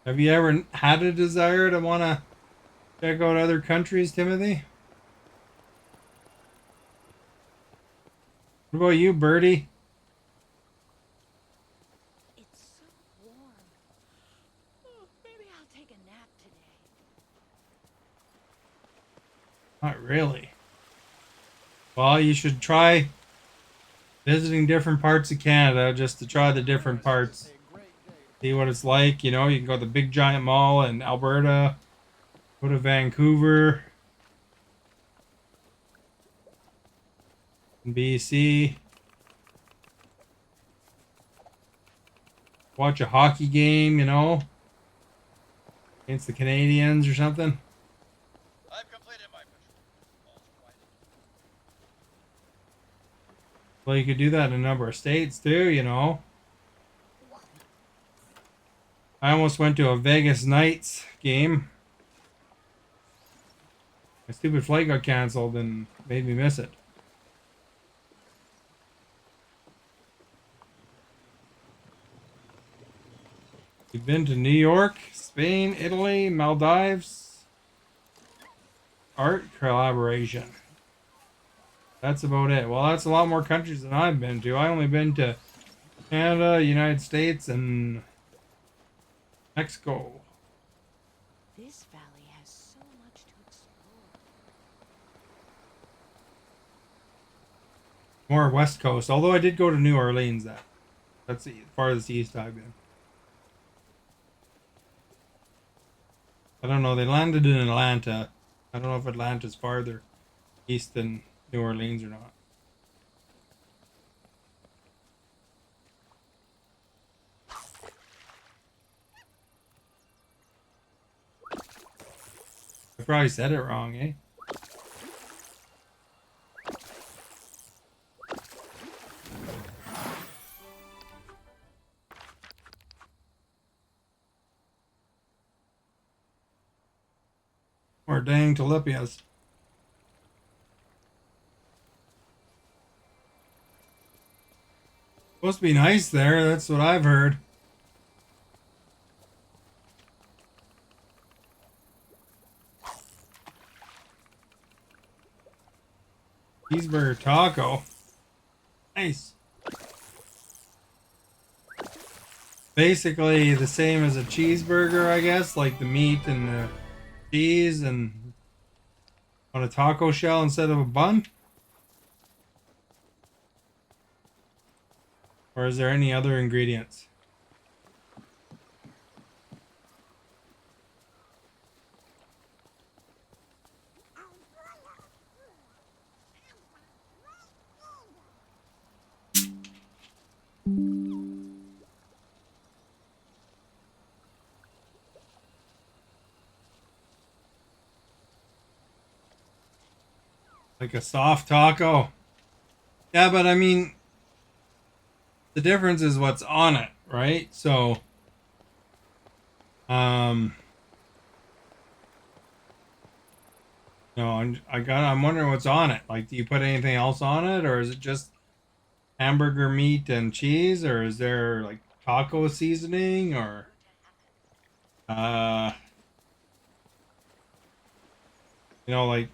Have you ever had a desire to want to check out other countries, Timothy? What about you, Birdie? It's so warm. Oh, maybe I'll take a nap today. Not really. Well, you should try visiting different parts of Canada just to try the different parts. See what it's like. You know, you can go to the big giant mall in Alberta, go to Vancouver, BC. watch a hockey game, you know, against the Canadians or something. I've completed my patrol. All's quiet. Well, you could do that in a number of states too, you know. I almost went to a Vegas Knights game. My stupid flight got canceled and made me miss it. We've been to New York, Spain, Italy, Maldives. Art collaboration. That's about it. Well, that's a lot more countries than I've been to. I only been to Canada, United States, and Mexico. This valley has so much to explore. More West Coast. Although I did go to New Orleans. That's the farthest east I've been. I don't know. They landed in Atlanta. I don't know if Atlanta's farther east than New Orleans or not. I probably said it wrong, eh? Or dang tilipias. Supposed to be nice there. That's what I've heard. Cheeseburger taco. Nice. Basically the same as a cheeseburger, I guess. Like the meat and the cheese and on a taco shell instead of a bun. Or is there any other ingredients? Like a soft taco? Yeah, but I mean, the difference is what's on it, right? So, um, no, I'm wondering what's on it. Like, do you put anything else on it, or is it just hamburger meat and cheese, or is there like taco seasoning, or uh, like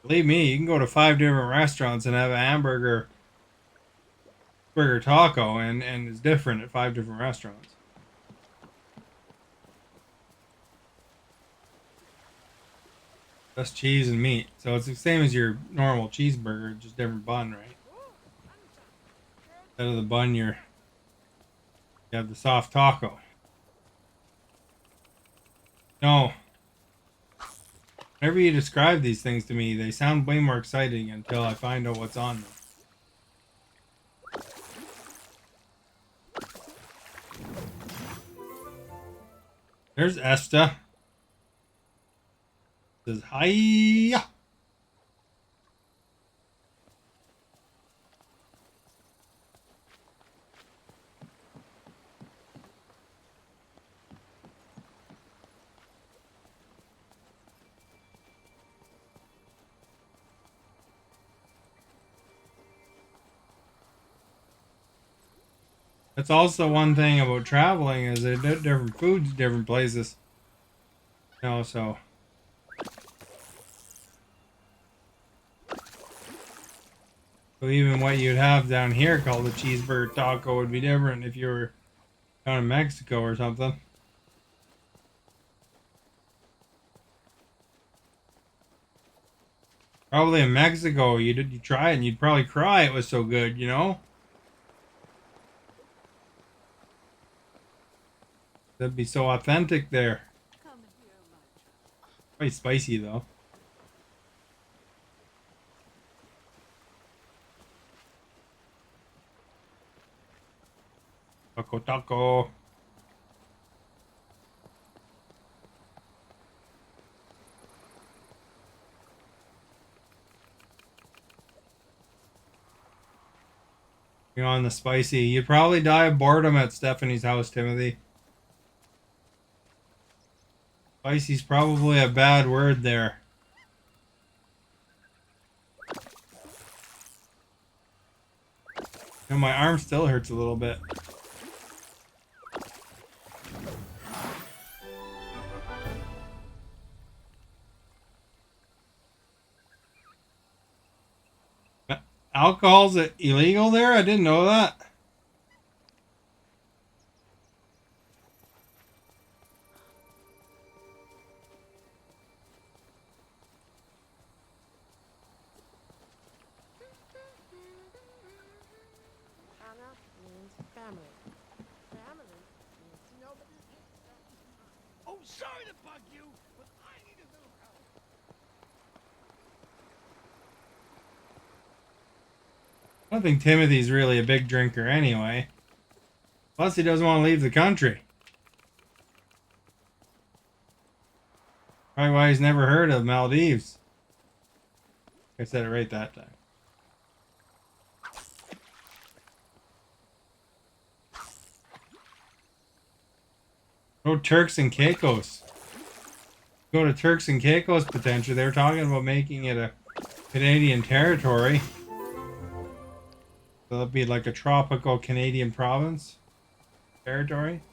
believe me, you can go to 5 different restaurants and have a burger taco, and it's different at 5 different restaurants. Just cheese and meat, so it's the same as your normal cheeseburger, just different bun, right? Instead of the bun, you have the soft taco. No, whenever you describe these things to me, they sound way more exciting until I find out what's on them. There's Esta. Says hi. That's also one thing about traveling is they do different foods, different places. So even what you'd have down here called a cheeseburger taco would be different if you were down in Mexico or something. Probably in Mexico, you try it and you'd probably cry. It was so good, you know. That'd be so authentic there. Come here, my child. Quite spicy though. Taco taco. You're on the spicy. You'd probably die of boredom at Stephanie's house, Timothy. Spicy's probably a bad word there. And my arm still hurts a little bit. Alcohol's illegal there? I didn't know that. Anna means family. Family means nobody. Oh, sorry to bug you, but I need a little help. I don't think Timothy's really a big drinker anyway. Plus, he doesn't want to leave the country. Probably why he's never heard of Maldives. I said it right that time. Go Turks and Caicos. Go to Turks and Caicos potentially. They were talking about making it a Canadian territory. So that'd be like a tropical Canadian province territory.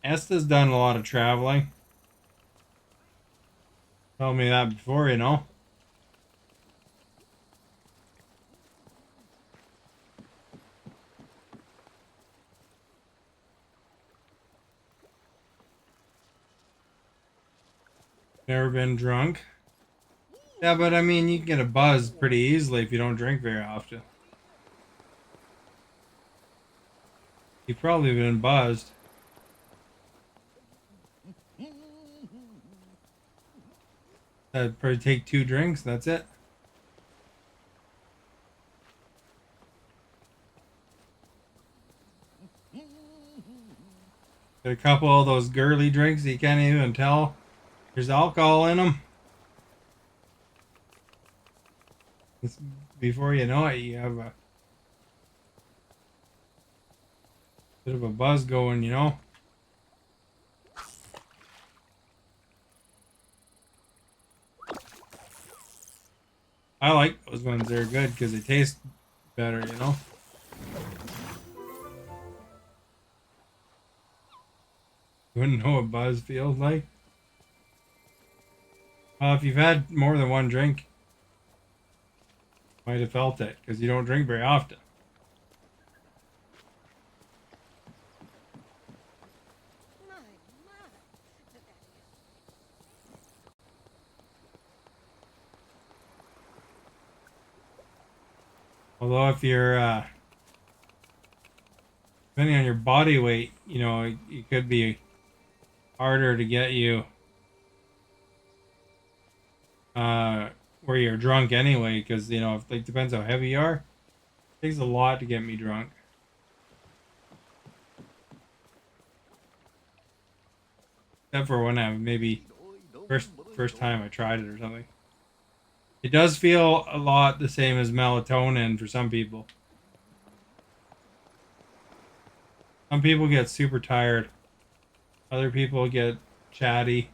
Esther's done a lot of traveling. Told me that before, you know. Never been drunk. Yeah, but I mean, you can get a buzz pretty easily if you don't drink very often. You've probably been buzzed. That'd probably take 2 drinks, that's it. Get a couple of those girly drinks you can't even tell there's alcohol in them. It's, before you know it, you have a bit of a buzz going, you know. I like those ones. They're good because they taste better, you know. You wouldn't know what buzz feels like. Well, if you've had more than one drink, you might have felt it because you don't drink very often. My, but that is. Although if you're depending on your body weight, you know, it could be harder to get you where you're drunk anyway, because you know, if like depends how heavy you are. It takes a lot to get me drunk. Except for when I maybe first time I tried it or something. It does feel a lot the same as melatonin for some people. Some people get super tired. Other people get chatty.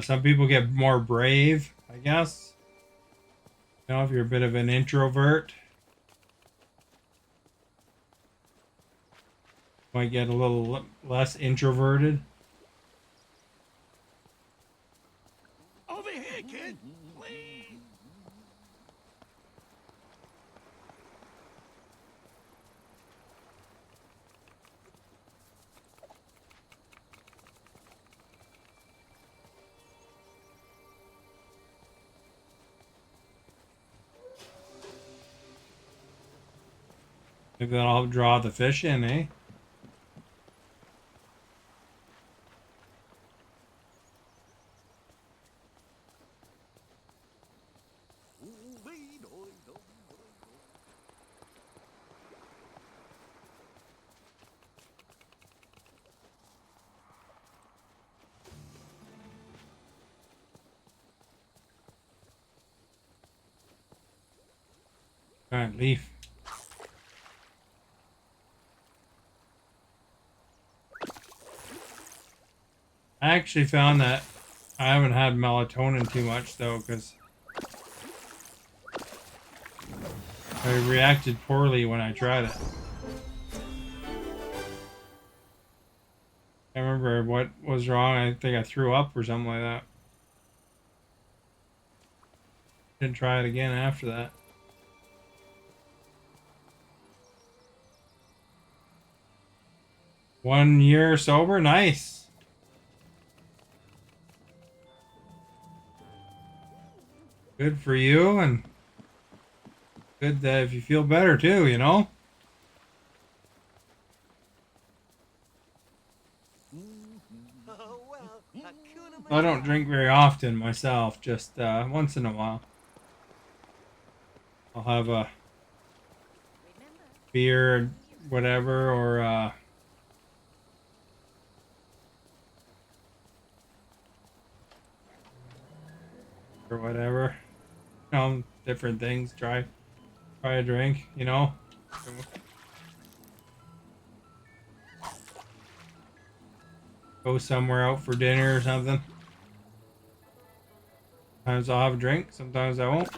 Some people get more brave, I guess. You know, if you're a bit of an introvert, might get a little less introverted. Over here, kid. Please. Maybe that'll help draw the fish in, eh? Giant leaf. I actually found that I haven't had melatonin too much though, because I reacted poorly when I tried it. I remember what was wrong. I think I threw up or something like that. Didn't try it again after that. One year sober, nice. Good for you, and good that if you feel better too, you know? I don't drink very often myself, just once in a while. I'll have a beer, whatever, or whatever. You know, different things. Try a drink, you know? Go somewhere out for dinner or something. Sometimes I'll have a drink, sometimes I won't.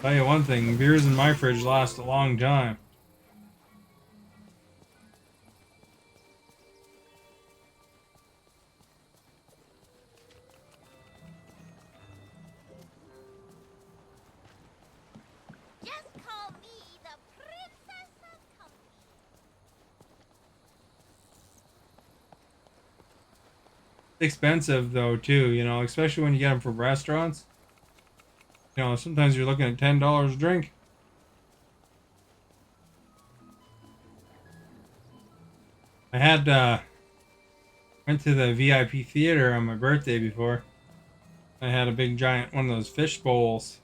Tell you one thing, beers in my fridge last a long time. Just call me the Princess of Comfort. It's expensive though too, you know, especially when you get them from restaurants. You know, sometimes you're looking at $10 a drink. I had went to the VIP theater on my birthday before. I had a big giant one of those fish bowls.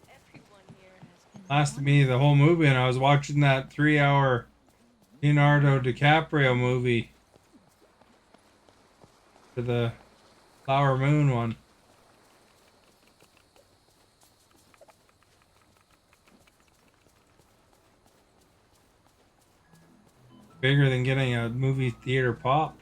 Everyone here has been Lasted me the whole movie, and I was watching that 3 hour Leonardo DiCaprio movie for the Flower Moon one. Bigger than getting a movie theater pop.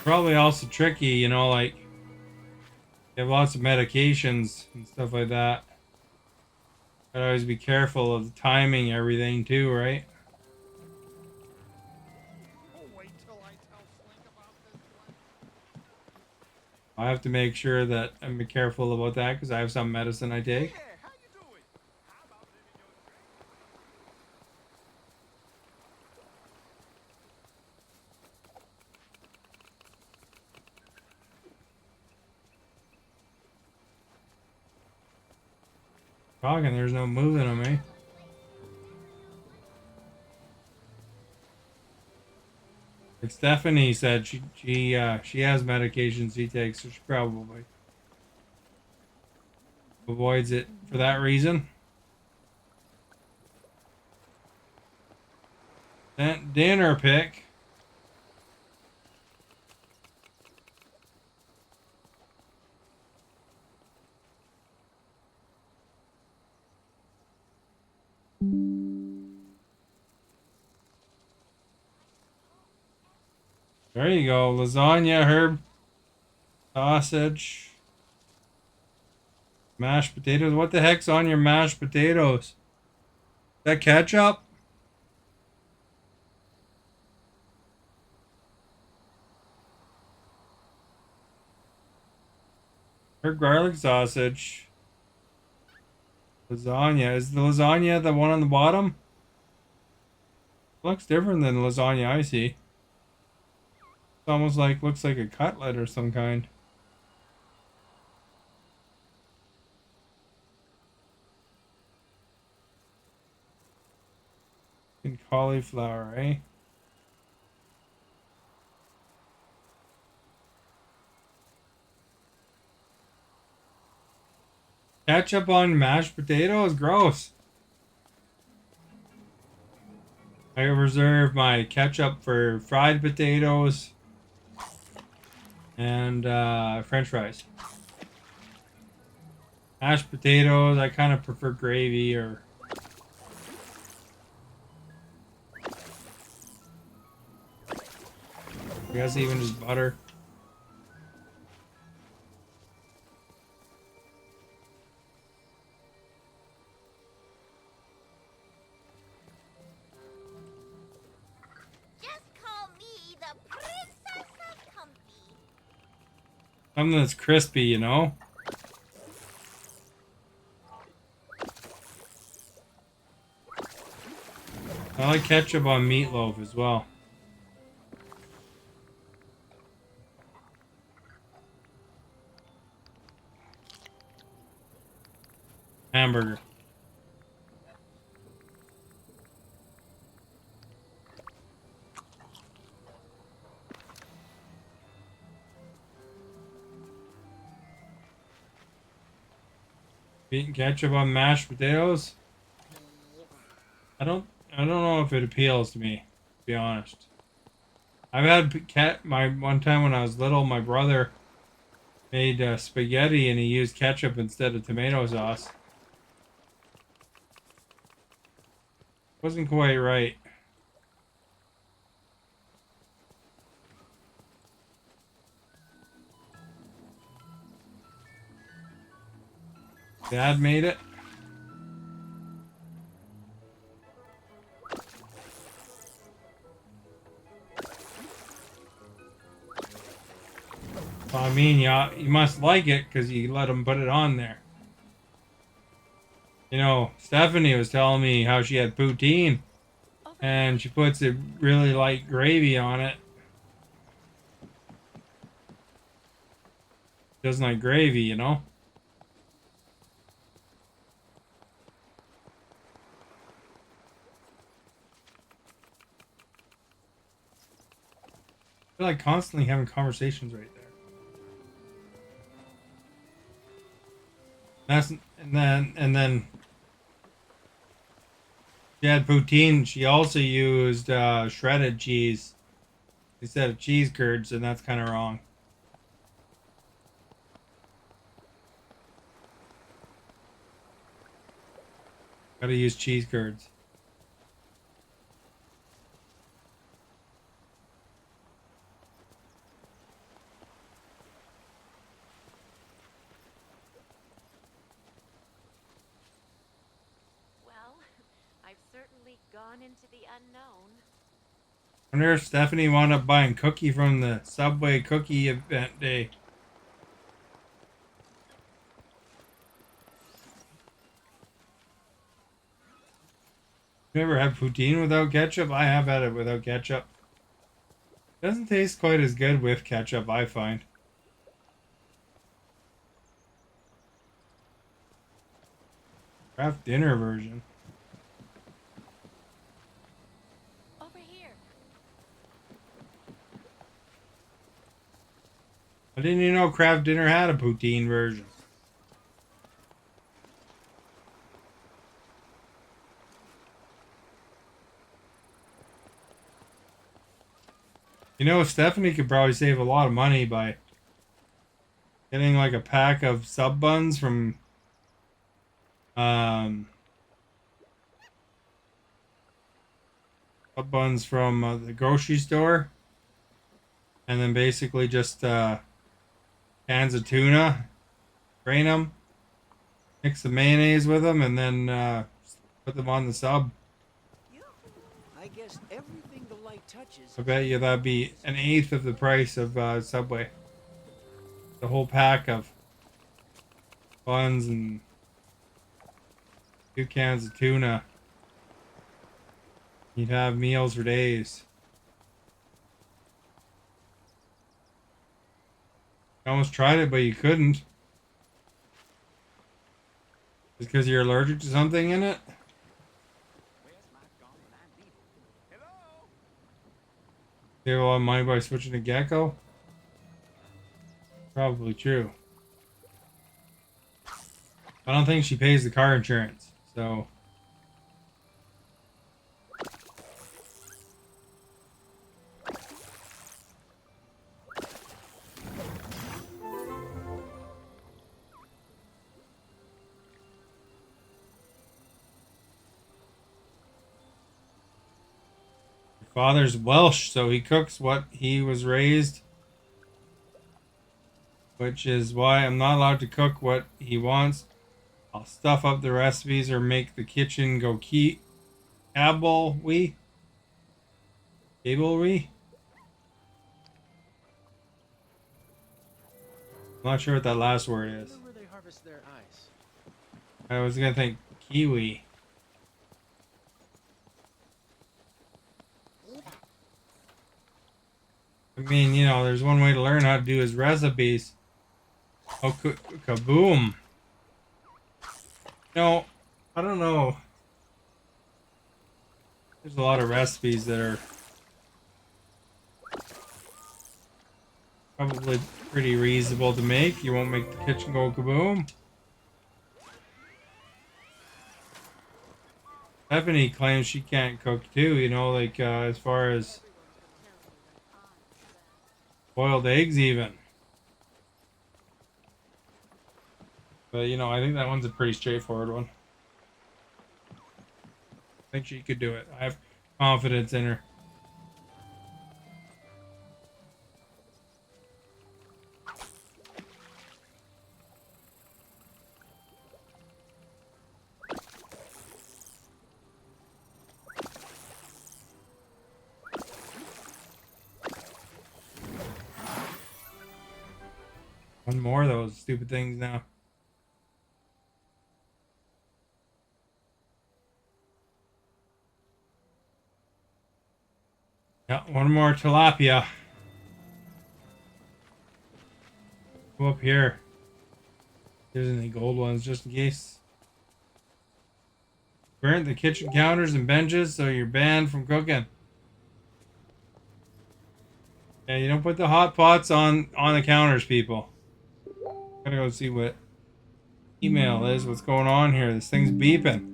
Probably also tricky, you know, like you have lots of medications and stuff like that. Gotta always be careful of the timing, everything too, right? Wait till I tell Slink about this one. I have to make sure that I'm careful about that because I have some medicine I take. Yeah, how you doing? How about living your dream? Talking, there's no moving on me. Like Stephanie said, she has medications she takes, so she probably avoids it for that reason. Then dinner pick. There you go, lasagna, herb, sausage, mashed potatoes. What the heck's on your mashed potatoes? Is that ketchup? Or garlic sausage? Lasagna. Is the lasagna the one on the bottom? Looks different than the lasagna I see. It's almost like, looks like a cutlet or some kind. And cauliflower, eh? Ketchup on mashed potatoes? Gross. I reserve my ketchup for fried potatoes and French fries. Mashed potatoes, I kind of prefer gravy or I guess even just butter. Just call me the Princess of Comfy. Something that's crispy, you know? I like ketchup on meatloaf as well. Hamburger. Beaten ketchup on mashed potatoes? I don't know if it appeals to me, to be honest. I've had my one time when I was little, my brother made spaghetti and he used ketchup instead of tomato sauce. Wasn't quite right. Dad made it. Well, I mean, you must like it because you let him put it on there. You know, Stephanie was telling me how she had poutine and she puts a really light gravy on it. Doesn't like gravy, you know? I feel like constantly having conversations right there. And then she had poutine. She also used shredded cheese instead of cheese curds, and that's kind of wrong. Gotta use cheese curds. Well, I've certainly gone into the unknown. I wonder if Stephanie wound up buying cookie from the Subway cookie event day. You ever had poutine without ketchup? I have had it without ketchup. Doesn't taste quite as good with ketchup, I find. Craft dinner version. Over here. I didn't even know Kraft Dinner had a poutine version. You know, Stephanie could probably save a lot of money by getting like a pack of sub buns from um the grocery store, and then basically just cans of tuna, drain them, mix the mayonnaise with them, and then put them on the sub. I guess everything the light touches. I bet you that'd be an eighth of the price of Subway. The whole pack of buns and 2 cans of tuna. You'd have meals for days. I almost tried it, but you couldn't. Just because you're allergic to something in it? Save a lot of money by switching to Gecko? Probably true. I don't think she pays the car insurance, so... Your father's Welsh, so he cooks what he was raised. Which is why I'm not allowed to cook what he wants. I'll stuff up the recipes or make the kitchen go cable-y. Cable-y? I'm not sure what that last word is. Where they harvest their ice. I was gonna think kiwi. I mean, you know, there's one way to learn how to do his recipes. Oh, kaboom. No, I don't know. There's a lot of recipes that are probably pretty reasonable to make. You won't make the kitchen go kaboom. Stephanie claims she can't cook too, you know, like as far as boiled eggs even. But, you know, I think that one's a pretty straightforward one. I think she could do it. I have confidence in her. One more of those stupid things now. Yeah, one more tilapia. Go up here. There's any gold ones just in case. Burnt the kitchen counters and benches, so you're banned from cooking. Yeah, you don't put the hot pots on the counters, people. Gotta go see what email is. What's going on here? This thing's beeping.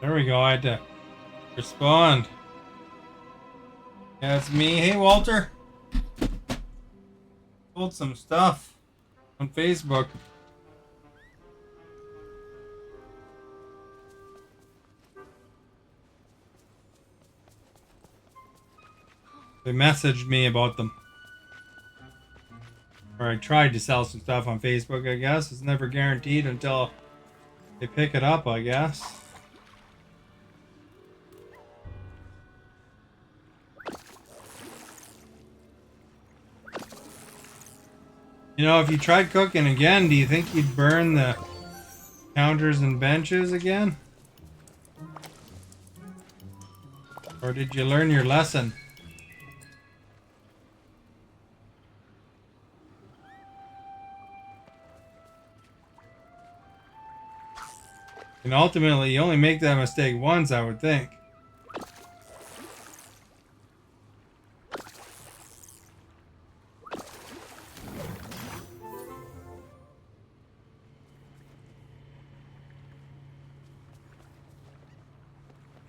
There we go. I had to respond. Yeah, it's me. Hey, Walter. Sold some stuff on Facebook. They messaged me about them. Or I tried to sell some stuff on Facebook, I guess. It's never guaranteed until they pick it up, I guess. You know, if you tried cooking again, do you think you'd burn the counters and benches again? Or did you learn your lesson? And ultimately, you only make that mistake once, I would think.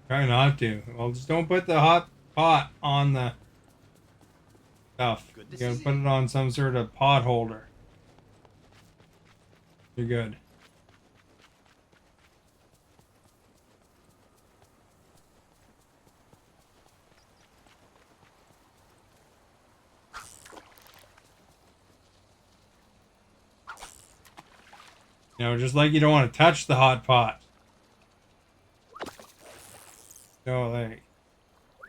Try not to. Well, just don't put the hot pot on the stuff. Good to You gotta see put you. it on some sort of pot holder. You're good. You know, just like you don't want to touch the hot pot. No, like,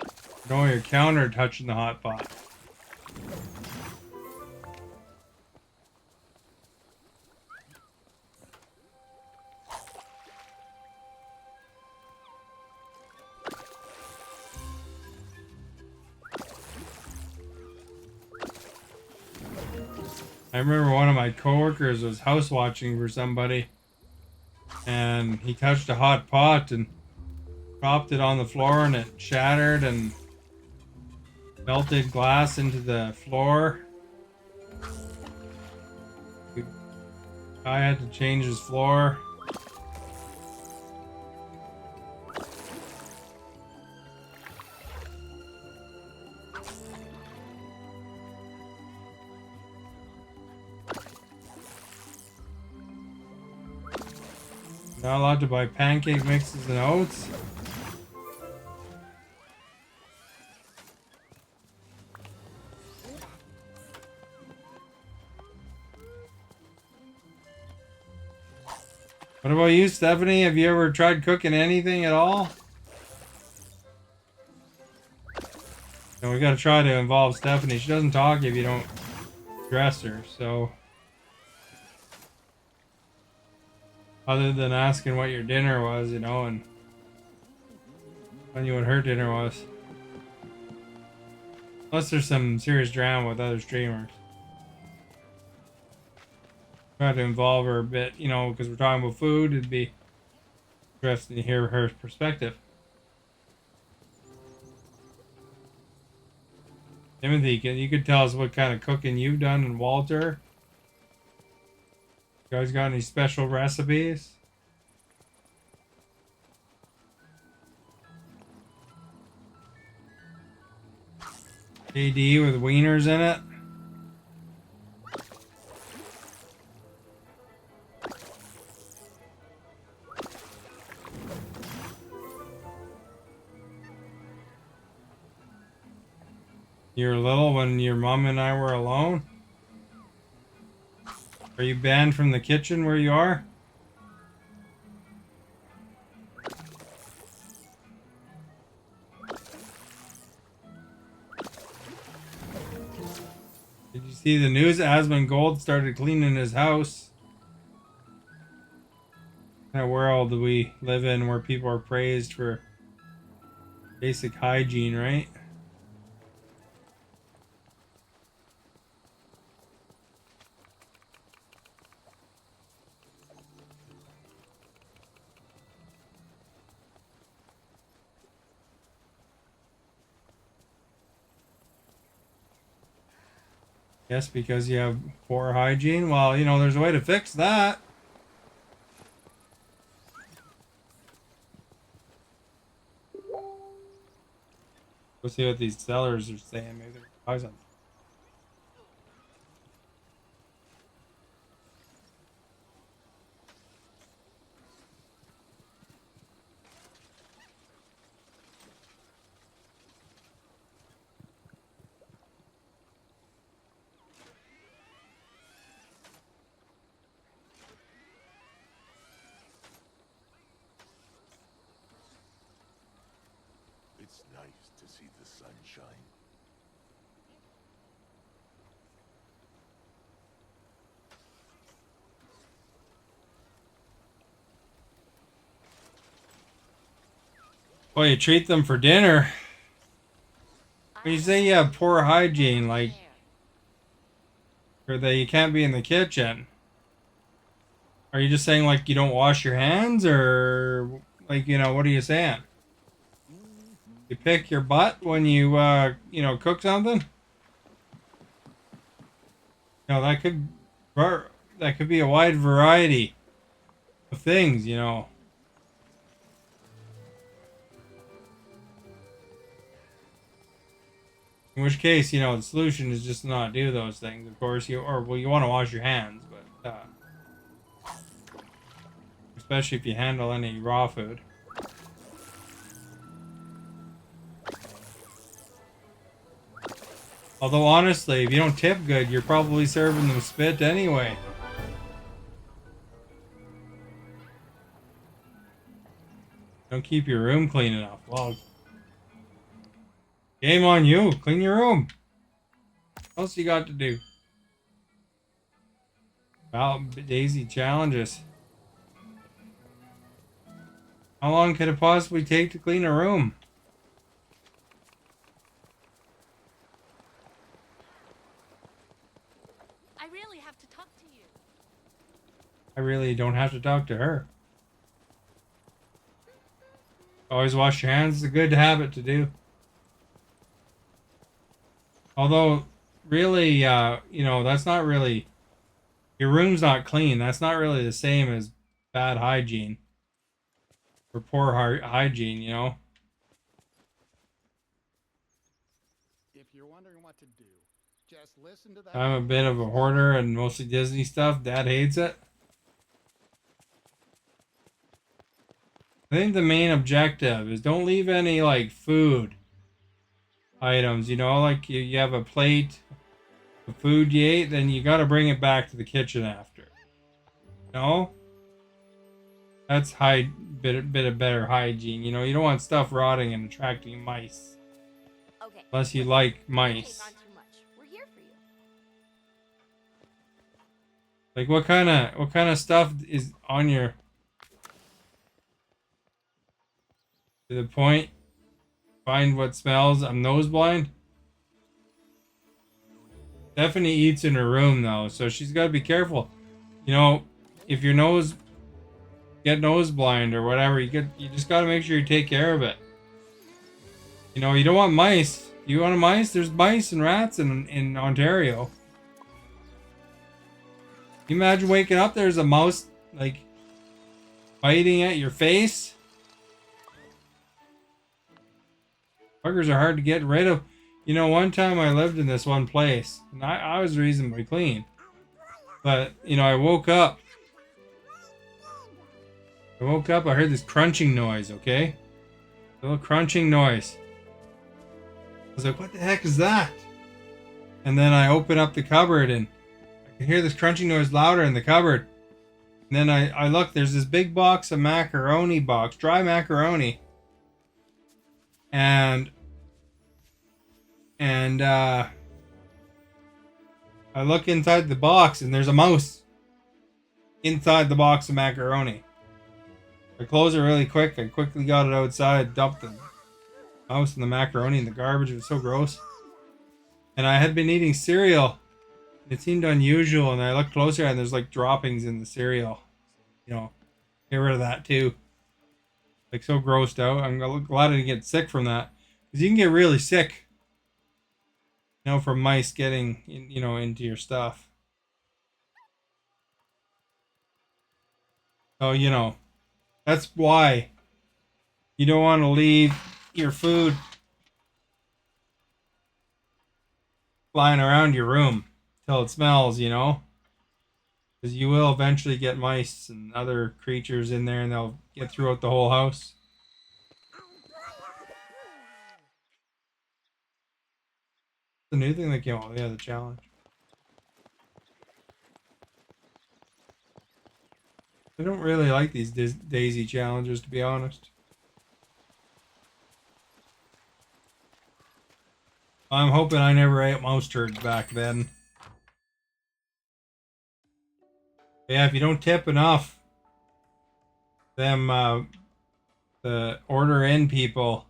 you don't want your counter touching the hot pot. I remember one of my coworkers was house watching for somebody, and he touched a hot pot and dropped it on the floor, and it shattered and melted glass into the floor. The guy had to change his floor. Not allowed to buy pancake mixes and oats. What about you, Stephanie? Have you ever tried cooking anything at all? No, we gotta try to involve Stephanie. She doesn't talk if you don't dress her, so. Other than asking what your dinner was, you know, and telling you what her dinner was. Unless there's some serious drama with other streamers. Try to involve her a bit, you know, because we're talking about food. It'd be interesting to hear her perspective. Timothy, you could tell us what kind of cooking you've done, and Walter. You guys got any special recipes? AD with wieners in it? You were little when your mom and I were alone? Are you banned from the kitchen where you are? Did you see the news? Asmund Gold started cleaning his house. What kind of world do we live in where people are praised for basic hygiene, right? Yes, because you have poor hygiene. Well, you know, there's a way to fix that. Let's see what these sellers are saying. Maybe they're buy something. It's nice to see the sunshine. Well, you treat them for dinner. When you say you have poor hygiene, like, or that you can't be in the kitchen, are you just saying like you don't wash your hands, or like, you know, what are you saying? You pick your butt when you you know, cook something? No, that could be a wide variety of things, you know. In which case, you know, the solution is just to not do those things. Of course, you or well, you want to wash your hands, but especially if you handle any raw food. Although honestly, if you don't tip good, you're probably serving them spit anyway. Don't keep your room clean enough. Well, game on you. Clean your room. What else you got to do? Well, Daisy challenges. How long could it possibly take to clean a room? I really have to talk to you. I really don't have to talk to her. Always wash your hands. It's a good habit to do. Although, really, you know, that's not really... Your room's not clean. That's not really the same as bad hygiene. Or poor hygiene, you know? If you're wondering what to do, just listen to that. I'm a bit of a hoarder and mostly Disney stuff. Dad hates it. I think the main objective is don't leave any, like, food items, you know? Like, you have a plate of food you ate, then you gotta bring it back to the kitchen after. No? That's bit of better hygiene. You know, you don't want stuff rotting and attracting mice. Okay. Unless you like mice. Take on too much. We're here for you. Like what kind of stuff is on your... To the point? Find what smells. I'm nose blind. Stephanie eats in her room though, so she's gotta be careful. You know, if your nose get nose blind or whatever, you just gotta make sure you take care of it. You know, you don't want mice. You want mice? There's mice and rats in Ontario. Can you imagine waking up, there's a mouse like biting at your face? Buggers are hard to get rid of. You know, one time I lived in this one place, and I was reasonably clean. But, you know, I woke up, I heard this crunching noise, okay? A little crunching noise. I was like, what the heck is that? And then I open up the cupboard and I can hear this crunching noise louder in the cupboard. And then I look, there's this big box of macaroni dry macaroni. And I look inside the box and there's a mouse inside the box of macaroni. I closed it really quick. I quickly got it outside, dumped the mouse and the macaroni in the garbage. It was so gross. And I had been eating cereal. It seemed unusual, and I looked closer and there's like droppings in the cereal. You know, get rid of that too. Like so grossed out. I'm glad I didn't get sick from that. Because you can get really sick. You know, from mice getting, you know, into your stuff. So, you know, that's why you don't want to leave your food flying around your room till it smells, you know? Because you will eventually get mice and other creatures in there and they'll get throughout the whole house. The new thing that came out, yeah, the challenge. I don't really like these Daisy challenges, to be honest. I'm hoping I never ate mouse turds back then. Yeah, if you don't tip enough, them the order in people,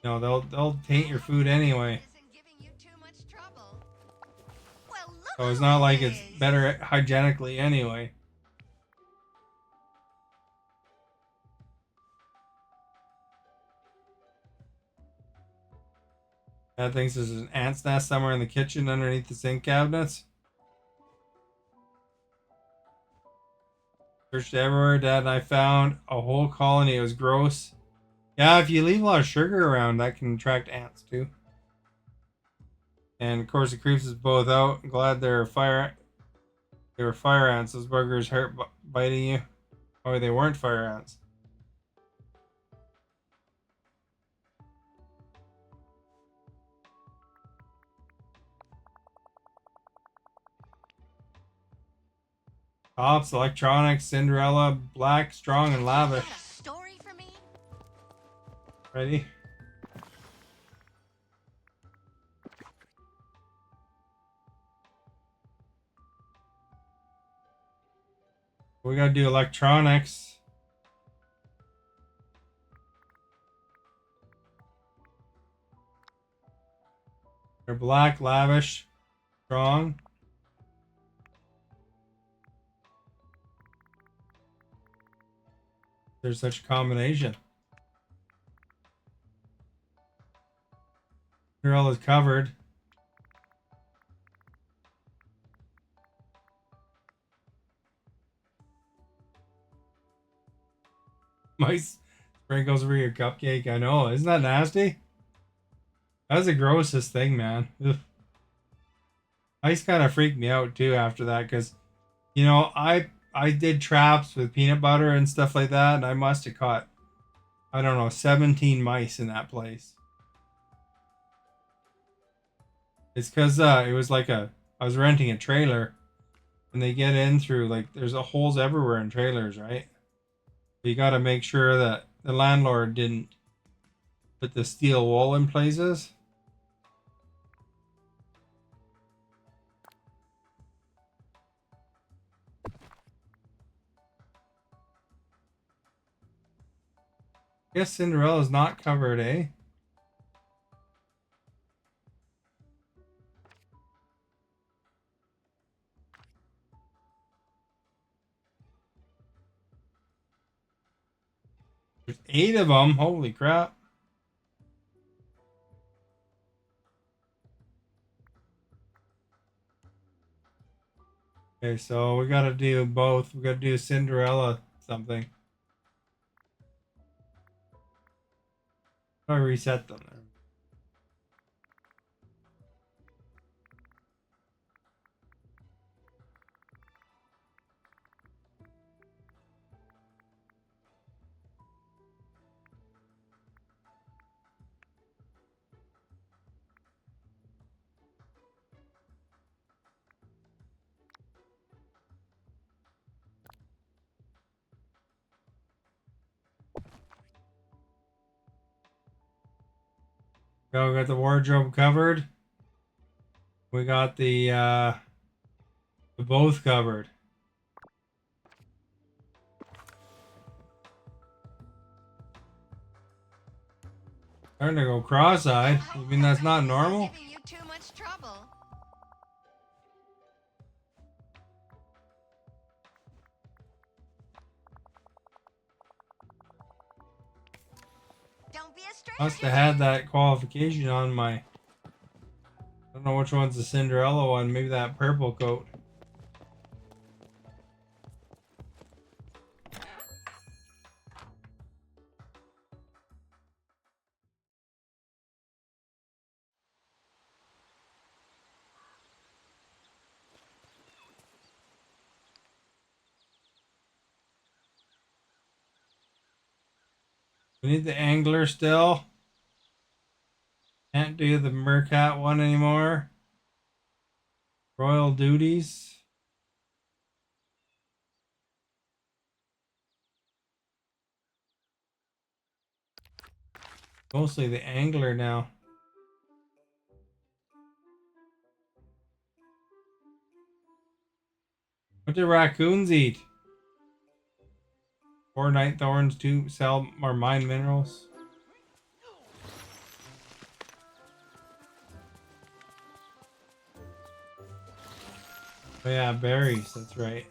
you know, they'll taint your food anyway. Isn't giving you too much trouble. Well, So look it's who not it like it's is. better hygienically anyway. Dad thinks there's an ant's nest somewhere in the kitchen underneath the sink cabinets. Searched everywhere. Dad and I found a whole colony. It was gross. Yeah, if you leave a lot of sugar around, that can attract ants too. And of course, it creeps us both out. I'm glad they're fire. They were fire ants. Those buggers hurt biting you. Oh, they weren't fire ants. Tops, electronics, Cinderella, black, strong, and lavish. Got a story for me? Ready? We gotta do electronics. They're black, lavish, strong. There's such a combination. Cinderella's covered. Mice sprinkles over your cupcake. I know. Isn't that nasty? That's the grossest thing, man. Ugh. Ice kind of freaked me out too after that because, you know, I did traps with peanut butter and stuff like that, and I must have caught, I don't know, 17 mice in that place. It's because it was like I was renting a trailer, and they get in through like there's holes everywhere in trailers, right? You got to make sure that the landlord didn't put the steel wool in places. Guess Cinderella's not covered, eh? There's 8 of them. Holy crap. Okay, so we gotta do both. We gotta do Cinderella something. I reset them there. Go, we got the wardrobe covered. We got the both covered. Starting to go cross-eyed. How You mean that's not come Red normal? isn't giving you too much trouble? Don't be a Must stranger. have had that qualification on my. I don't know which one's the Cinderella one. Maybe that purple coat. We need the angler still. Can't do the mercat one anymore. Royal duties. Mostly the angler now. What do raccoons eat? 4 night thorns to sell or mine minerals. Oh yeah, berries, that's right.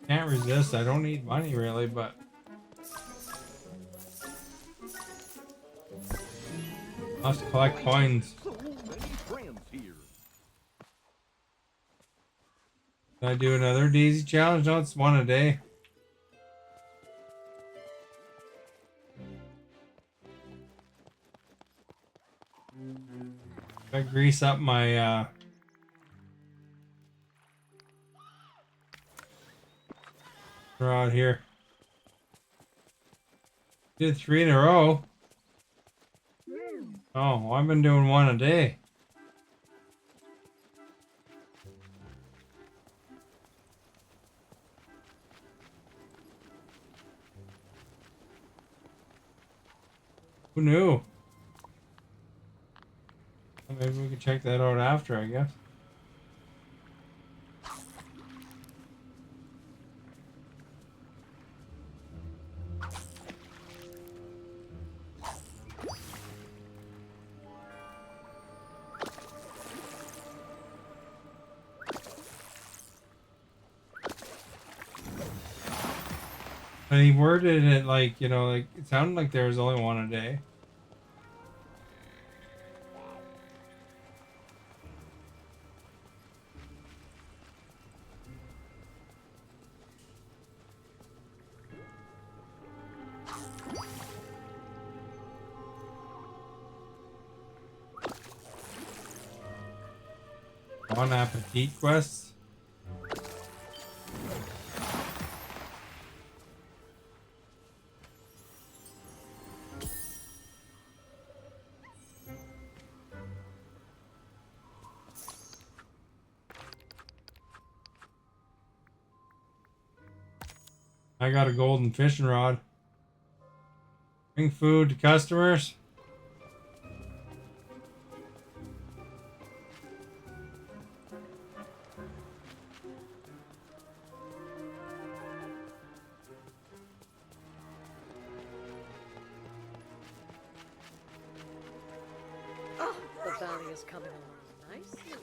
Can't resist. I don't need money really, but must collect coins. So many friends here. Can I do another Daisy challenge? No, it's one a day. I grease up my rod here. Did 3 in a row. Oh, I've been doing one a day. Who knew? Well, maybe we can check that out after, I guess. But he worded it like, you know, like it sounded like there was only one a day. Bon appetit quests. I got a golden fishing rod. Bring food to customers. Oh, the bounty is coming along nicely.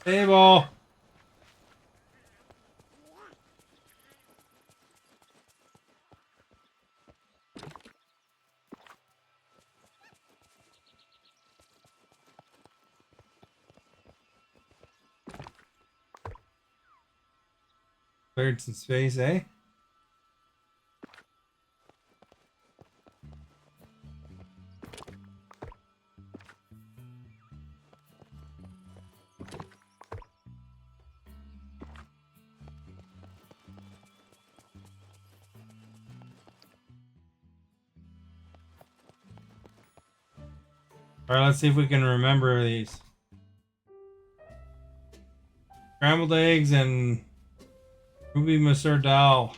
Table. Cleared some space, eh? Alright, let's see if we can remember these. Scrambled eggs and ruby Monsieur Dal.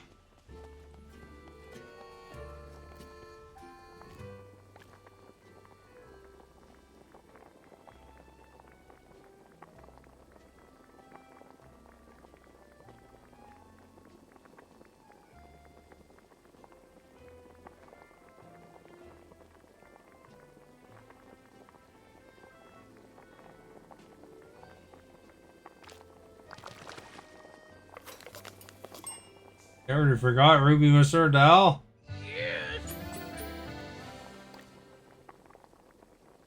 I already forgot Ruby Monsieur Dal.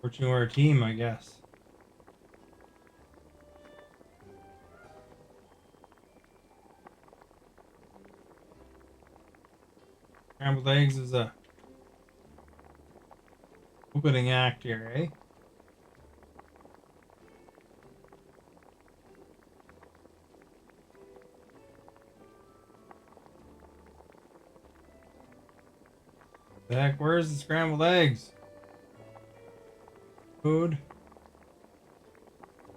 Fortunately, we're a team, I guess. Scrambled eggs is a opening act here, eh? The heck, where's the scrambled eggs? Food.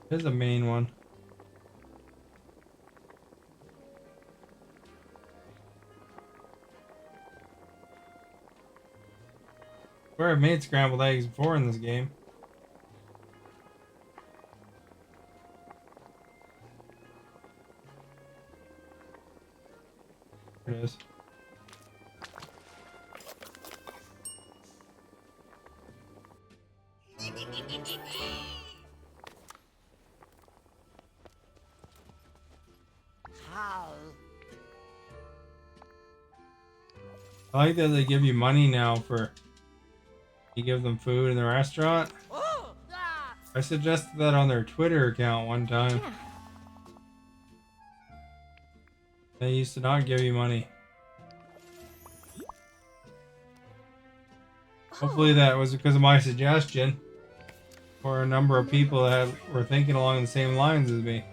There's a main one. Where I've made scrambled eggs before in this game. There it is. How? I like that they give you money now for you give them food in the restaurant. Oh! Ah! I suggested that on their Twitter account one time. Yeah. They used to not give you money. Hopefully that was because of my suggestion. Or a number of people that were thinking along the same lines as me.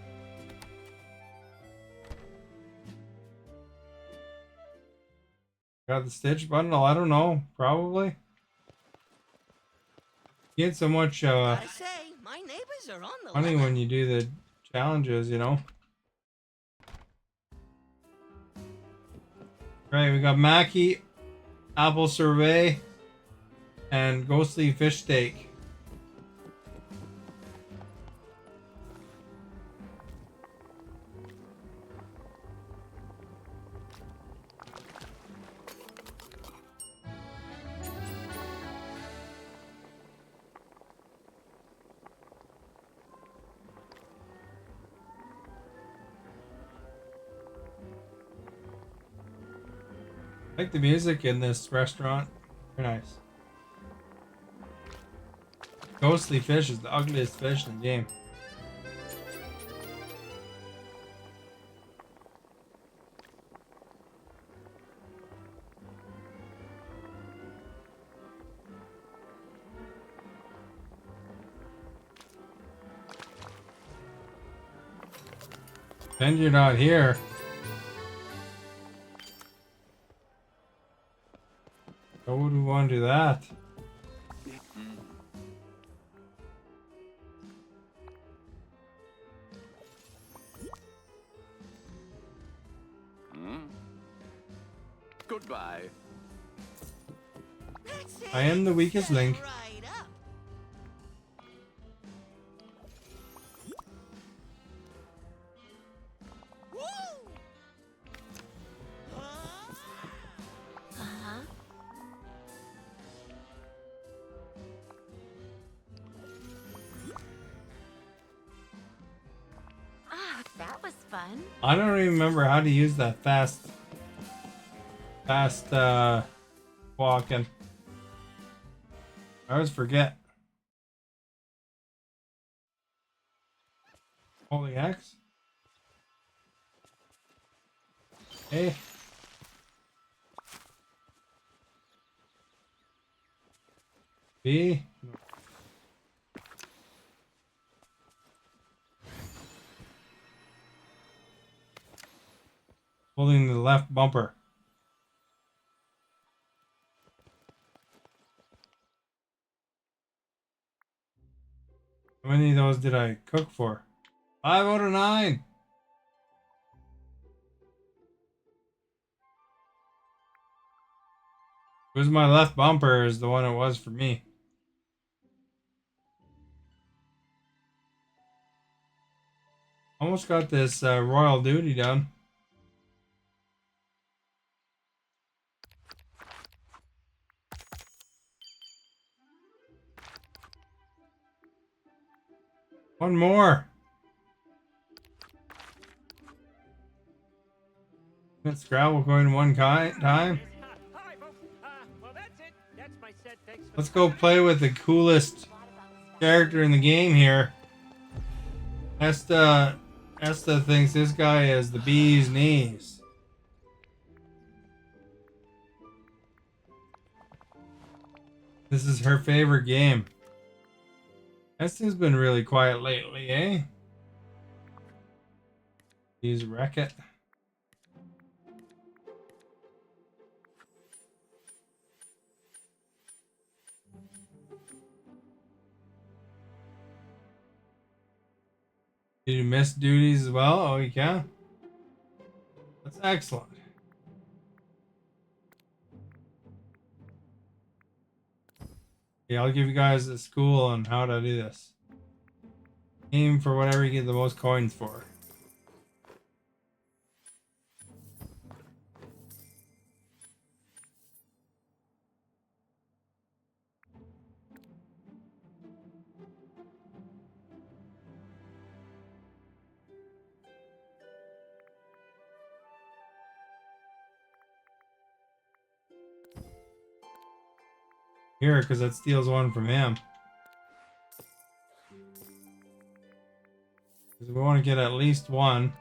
Got the Stitch bundle? I don't know. Probably. You get so much I say, my neighbors are on the money lemon. when you do the challenges, you know? Right, we got Mackie, Apple Sorbet, and Ghostly Fish Steak. I like the music in this restaurant. Very nice. Ghostly Fish is the ugliest fish in the game. Then you're not here. How would we want to do that? Goodbye. That's it. I am the weakest Set link. Right up. Woo! Uh-huh. Ah, that was fun. I don't even remember how to use that fast walking. I always forget. Holy X. Hey. B. Holding the left bumper. How many of those did I cook for? 5 out of 9. It was my left bumper is the one it was for me. Almost got this royal duty done. One more. That Scrabble going one time. Hi, folks. Well, that's it. That's my set. Thanks for Let's go play with the coolest character in the game here. Esta thinks this guy is the bee's knees. This is her favorite game. Esta's been really quiet lately, eh? Use Wreck-It. Did you miss duties as well? Oh, you can? That's excellent. Yeah, I'll give you guys a school on how to do this. Aim for whatever you get the most coins for. Here, because that steals one from him. Because we want to get at least one.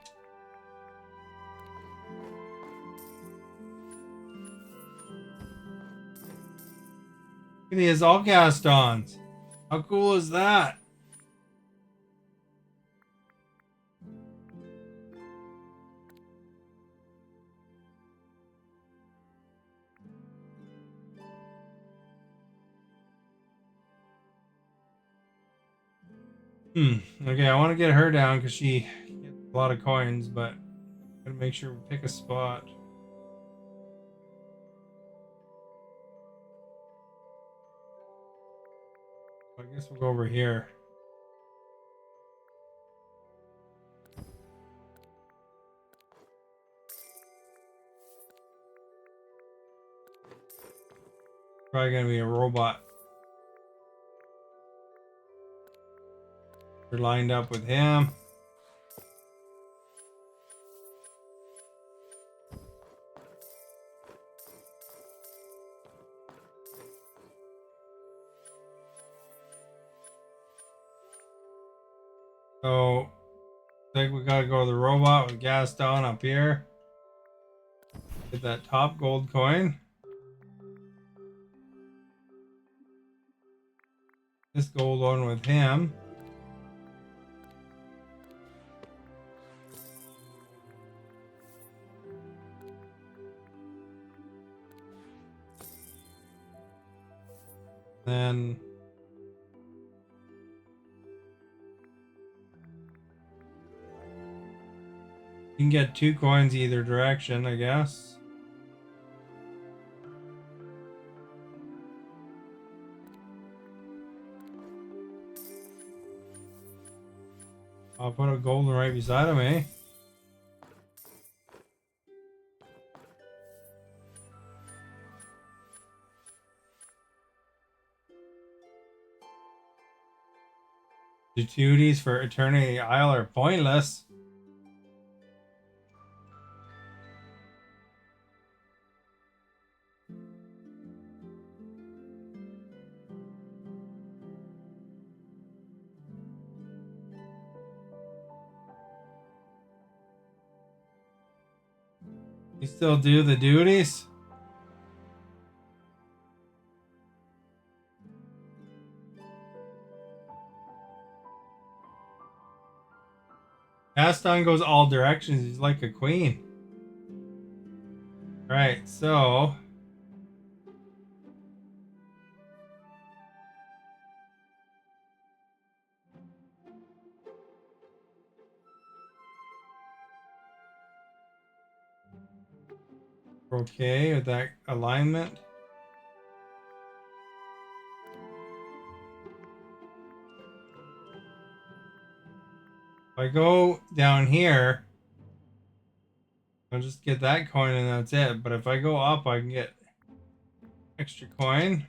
Look at these all Gastons. How cool is that? Okay, I want to get her down because she gets a lot of coins, but gotta make sure we pick a spot. I guess we'll go over here. Probably gonna be a robot. We're lined up with him. So, I think we gotta go to the robot with Gaston up here. Get that top gold coin. This gold one with him. Then you can get 2 coins either direction, I guess. I'll put a golden right beside him, eh? The duties for Eternity Isle are pointless. You still do the duties? Gaston goes all directions. He's like a queen. Right, so we're okay with that alignment. If I go down here, I'll just get that coin and that's it. But if I go up, I can get extra coin.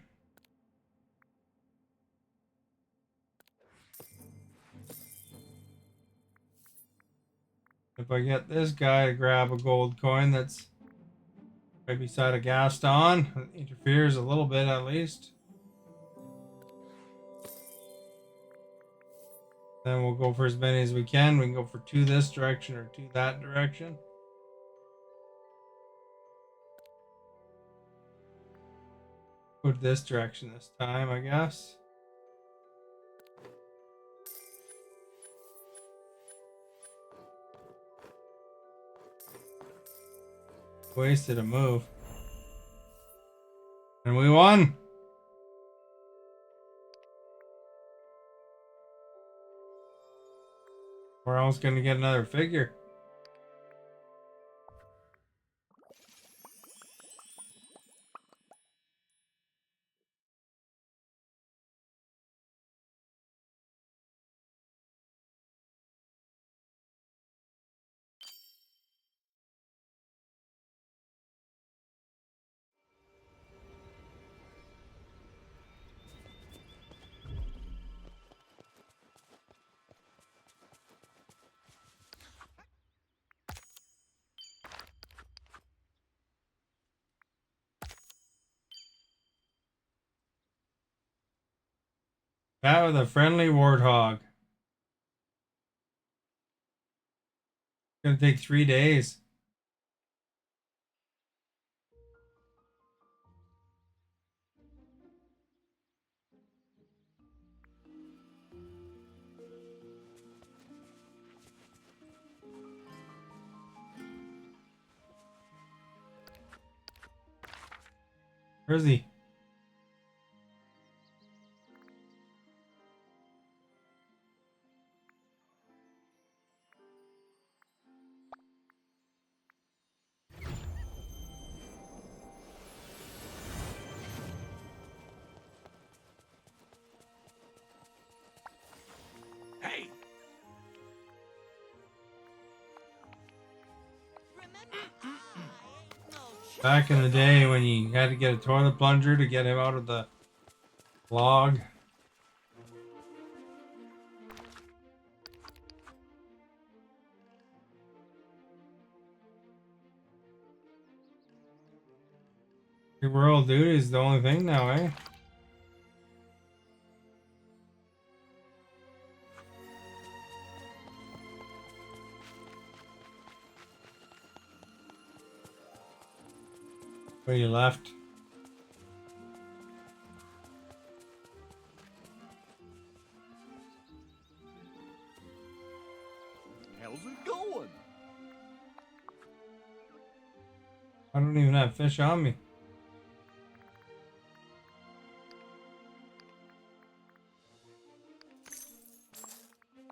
If I get this guy to grab a gold coin that's right beside a Gaston, it interferes a little bit at least. Then we'll go for as many as we can. We can go for 2 this direction or 2 that direction. Go this direction this time, I guess. Wasted a move. And we won! We're almost gonna get another figure. That with a friendly warthog. Gonna take 3 days. Where is he? Hey! Remember, I ain't no Back in the day when you had to get a toilet plunger to get him out of the log. World duty is the only thing now, eh? Where you left? How's it going? I don't even have fish on me.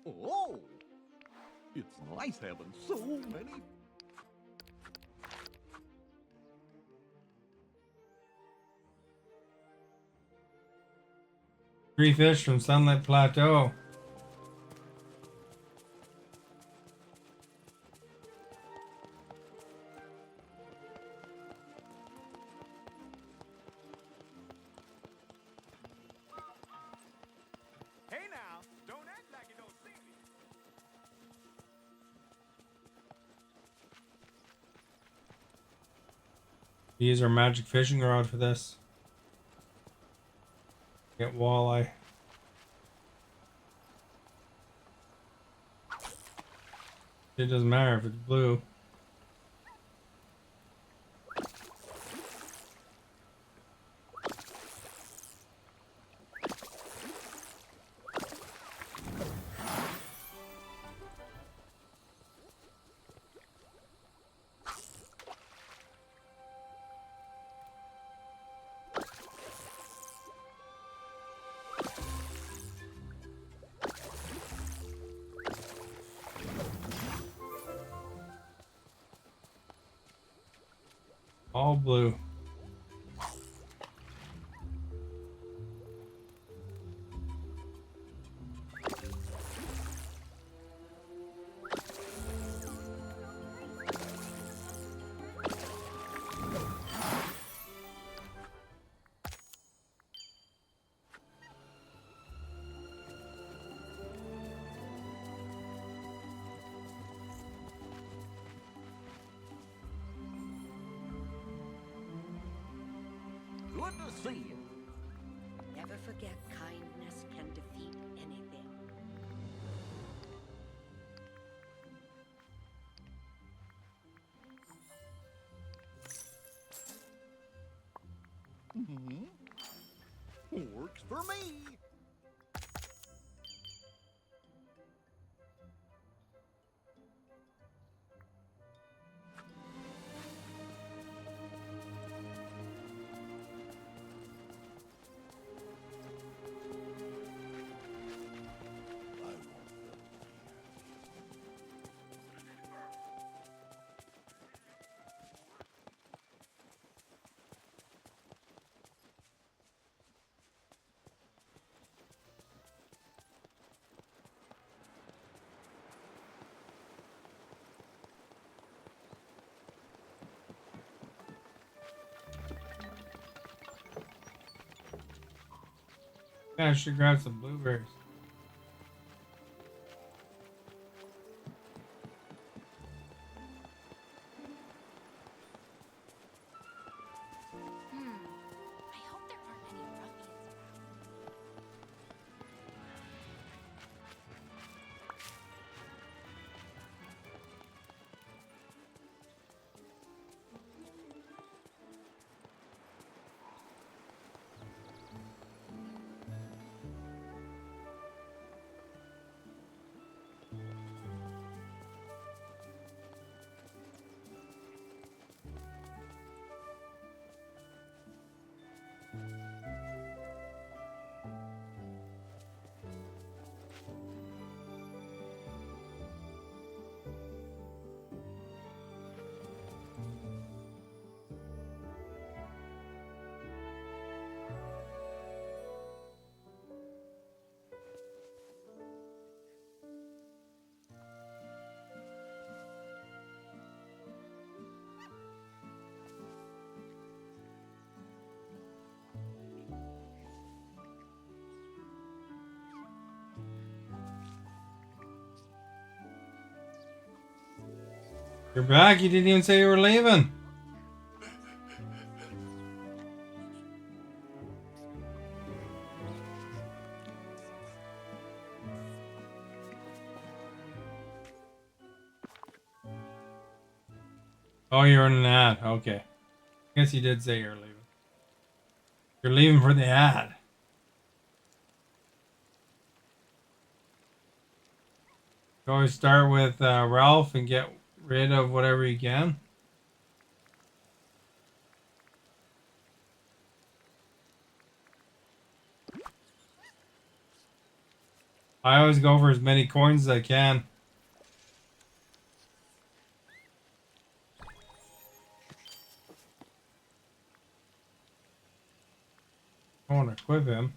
Oh! It's nice having so many. 3 fish from Sunlight Plateau. Hey now, don't act like you don't see me. Use our magic fishing rod for this. Get walleye. It doesn't matter if it's blue. All blue. Good to see you. Never forget kindness can defeat anything. Works for me. I want them to be happy. Yeah, I should grab some blueberries. I hope there aren't any ruffians around. You're back. You didn't even say you were leaving. Oh, you're in an ad. Okay. Guess you did say you're leaving. You're leaving for the ad. You always start with Ralph and get rid of whatever you can. I always go for as many coins as I can. I want to equip him.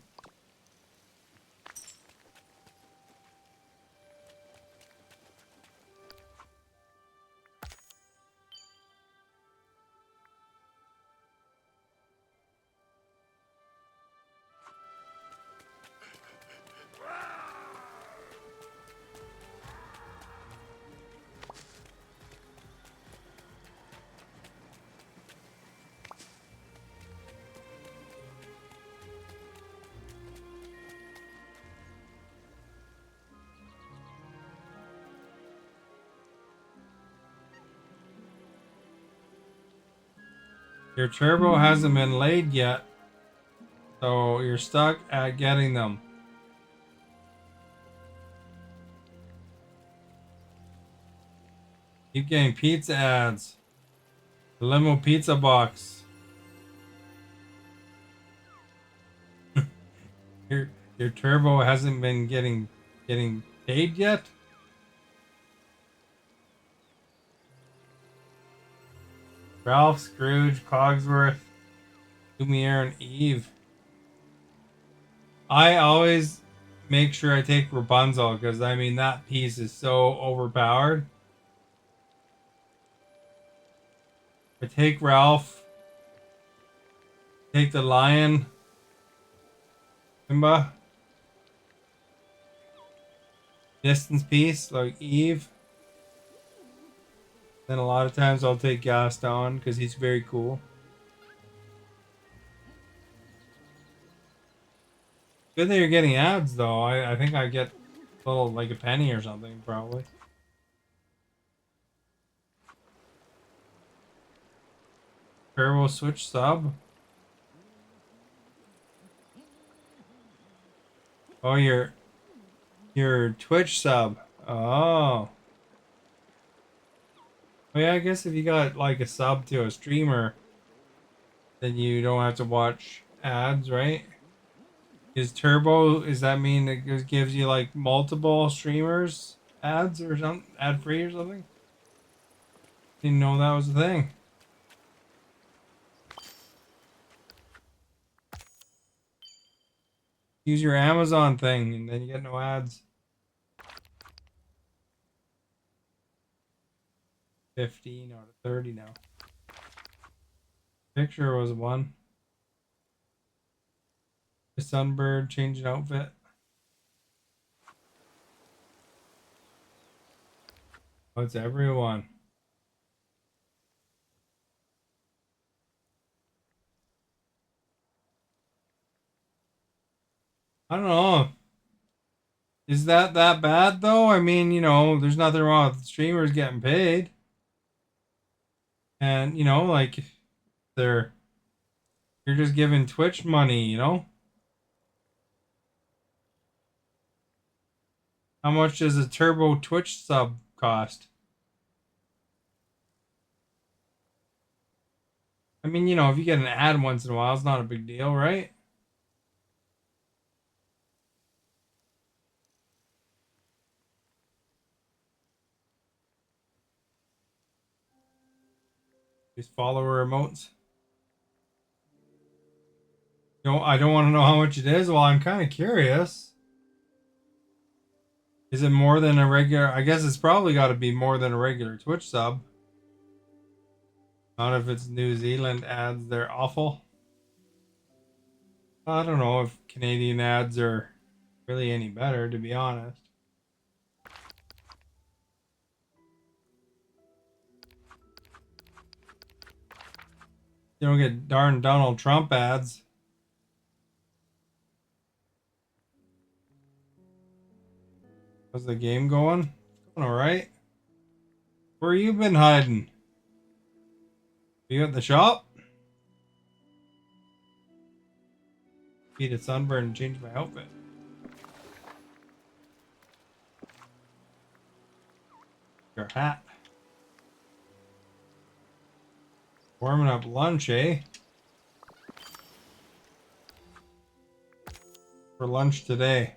Your turbo hasn't been laid yet, so you're stuck at getting them. Keep getting pizza ads. The limo pizza box. Your turbo hasn't been getting paid yet. Ralph, Scrooge, Cogsworth, Lumiere, and Eve. I always make sure I take Rapunzel because I mean that piece is so overpowered. I take Ralph, take the lion, Simba, distance piece like Eve. Then a lot of times I'll take Gaston because he's very cool. Good that you're getting ads though. I think I get a little like a penny or something probably. Turbo switch sub. Oh, your Twitch sub. Oh. Well, yeah, I guess if you got like a sub to a streamer, then you don't have to watch ads, right? Is Turbo, does that mean it gives you like multiple streamers ads or something, ad free or something? Didn't know that was a thing. Use your Amazon thing and then you get no ads. 15 out of 30 now. Picture was one. The Sunbird changing outfit. Oh, it's everyone. I don't know. Is that bad though? I mean, you know, there's nothing wrong with streamers getting paid. And, you know, like they're you're just giving Twitch money, you know? How much does a turbo Twitch sub cost? I mean, you know, if you get an ad once in a while, it's not a big deal, right? These follower emotes. No, I don't want to know how much it is. Well, I'm kind of curious. Is it more than a regular? I guess it's probably got to be more than a regular Twitch sub. Not if it's New Zealand ads. They're awful. I don't know if Canadian ads are really any better, to be honest. You don't get darn Donald Trump ads. How's the game going? It's going alright. Where you been hiding? You at the shop? Eat a sunburn and change my outfit. Your hat. Warming up lunch, eh? For lunch today.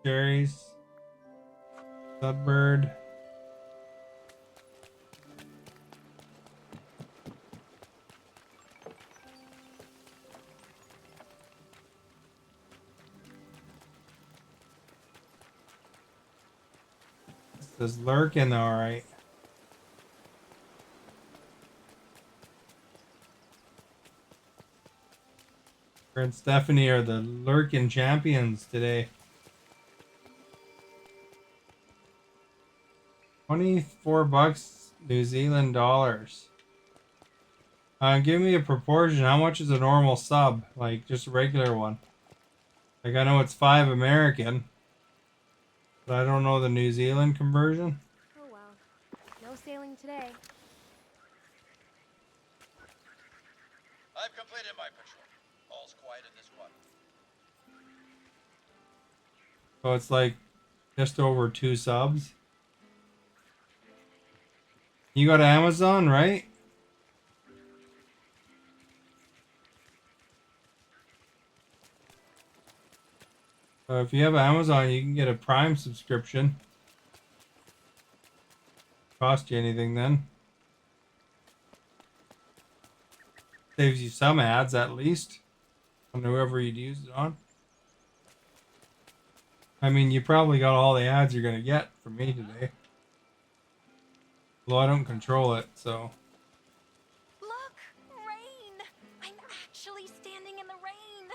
Cherries. Sudbird. This is lurking alright. Her and Stephanie are the lurking champions today. 24 bucks New Zealand dollars. Give me a proportion. How much is a normal sub? Like just a regular one. Like I know it's 5 American, but I don't know the New Zealand conversion. Oh well. No sailing today. I've completed my patrol. All's quiet in this one. So it's like just over 2 subs. You go to Amazon, right? If you have Amazon, you can get a Prime subscription. Cost you anything then. Saves you some ads at least on whoever you'd use it on. I mean, you probably got all the ads you're gonna get from me today. Well, I don't control it, so. Look, rain. I'm actually standing in the rain.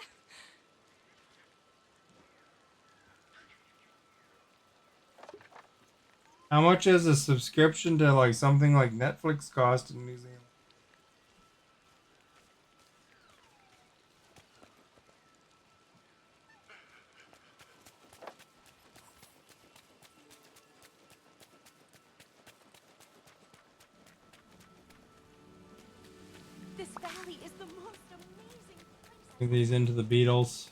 How much is a subscription to like something like Netflix cost in New Zealand? This valley is the most amazing place. Bring these into the Beatles.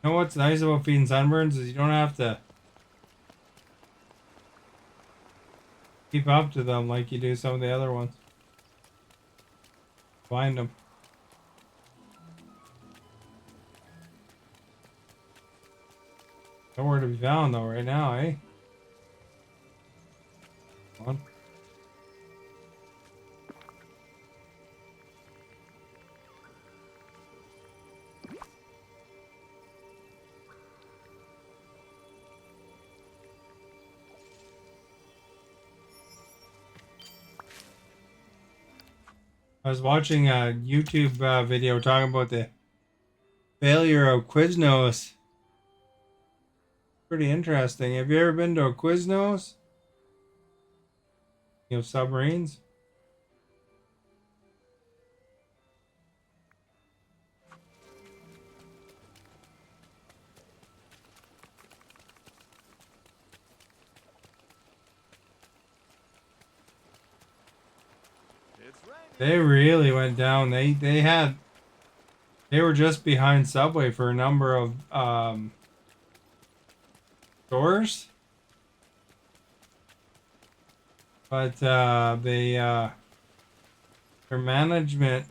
You know what's nice about feeding sunburns is you don't have to keep up to them like you do some of the other ones. Find them. Nowhere to be found though right now, eh? Come on. I was watching a YouTube video talking about the failure of Quiznos. Pretty interesting. Have you ever been to a Quiznos? You know, submarines? It's raining. They really went down. They were just behind Subway for a number of stores, but their management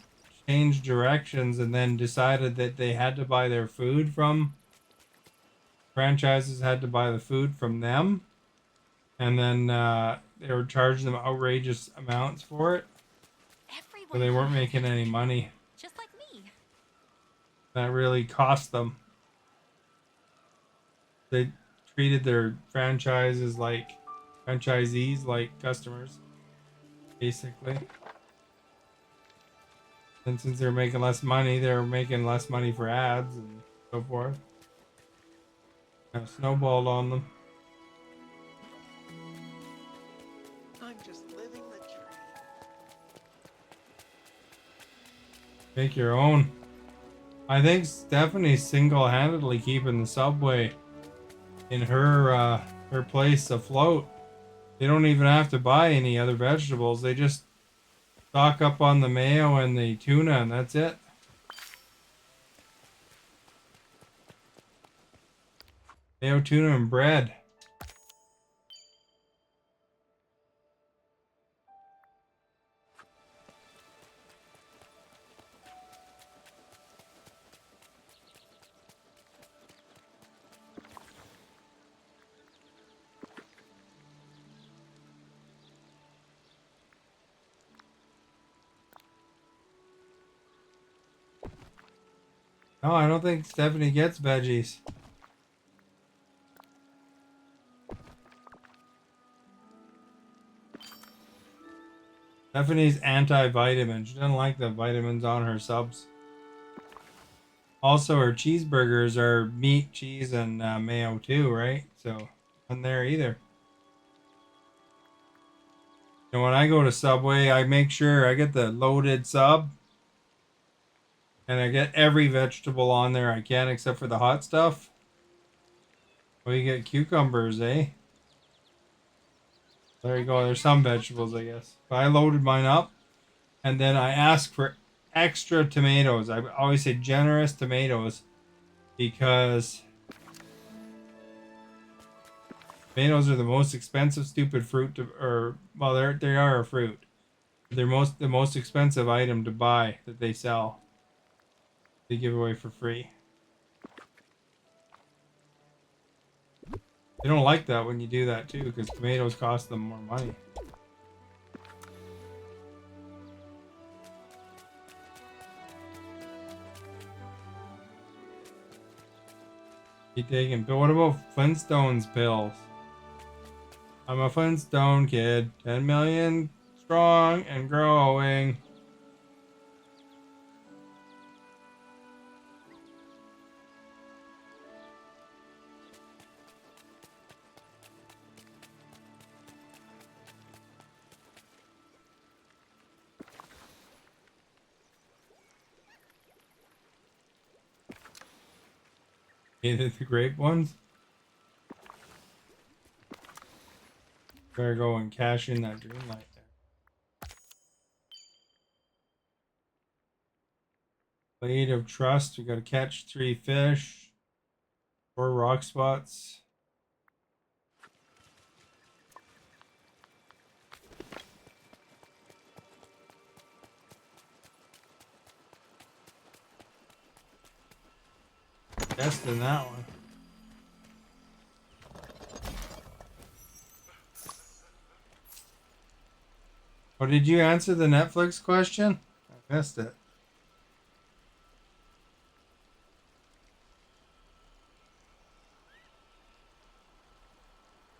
changed directions and then decided that they had to buy their food from franchises had to buy the food from them, and then they were charging them outrageous amounts for it, so they weren't making any money. Just like me. That really cost them. They treated their franchises like franchisees like customers, basically. And since they're making less money, they're making less money for ads and so forth. Kind of snowballed on them. I'm just living the dream. Make your own. I think Stephanie's single-handedly keeping the Subway in her place afloat. They don't even have to buy any other vegetables. They just stock up on the mayo and the tuna, and that's it. Mayo, tuna, and bread. No, I don't think Stephanie gets veggies. Stephanie's anti-vitamin. She doesn't like the vitamins on her subs. Also, her cheeseburgers are meat, cheese, and mayo too, right? So, not there either. And when I go to Subway, I make sure I get the loaded sub. And I get every vegetable on there I can except for the hot stuff. Well, you get cucumbers, eh? There you go. There's some vegetables, I guess. But I loaded mine up. And then I ask for extra tomatoes. I always say generous tomatoes. Because tomatoes are the most expensive stupid fruit to, or well, they are a fruit. They're the most expensive item to buy that they sell. They give away for free. They don't like that when you do that too, because tomatoes cost them more money. Keep taking. But what about Flintstones pills? I'm a Flintstone kid, 10 million strong and growing. Either the grape ones. Better go and cash in that Dreamlight there. Blade of Trust. We gotta catch 3 fish. 4 rock spots. Best in that one. Oh, did you answer the Netflix question? I missed it.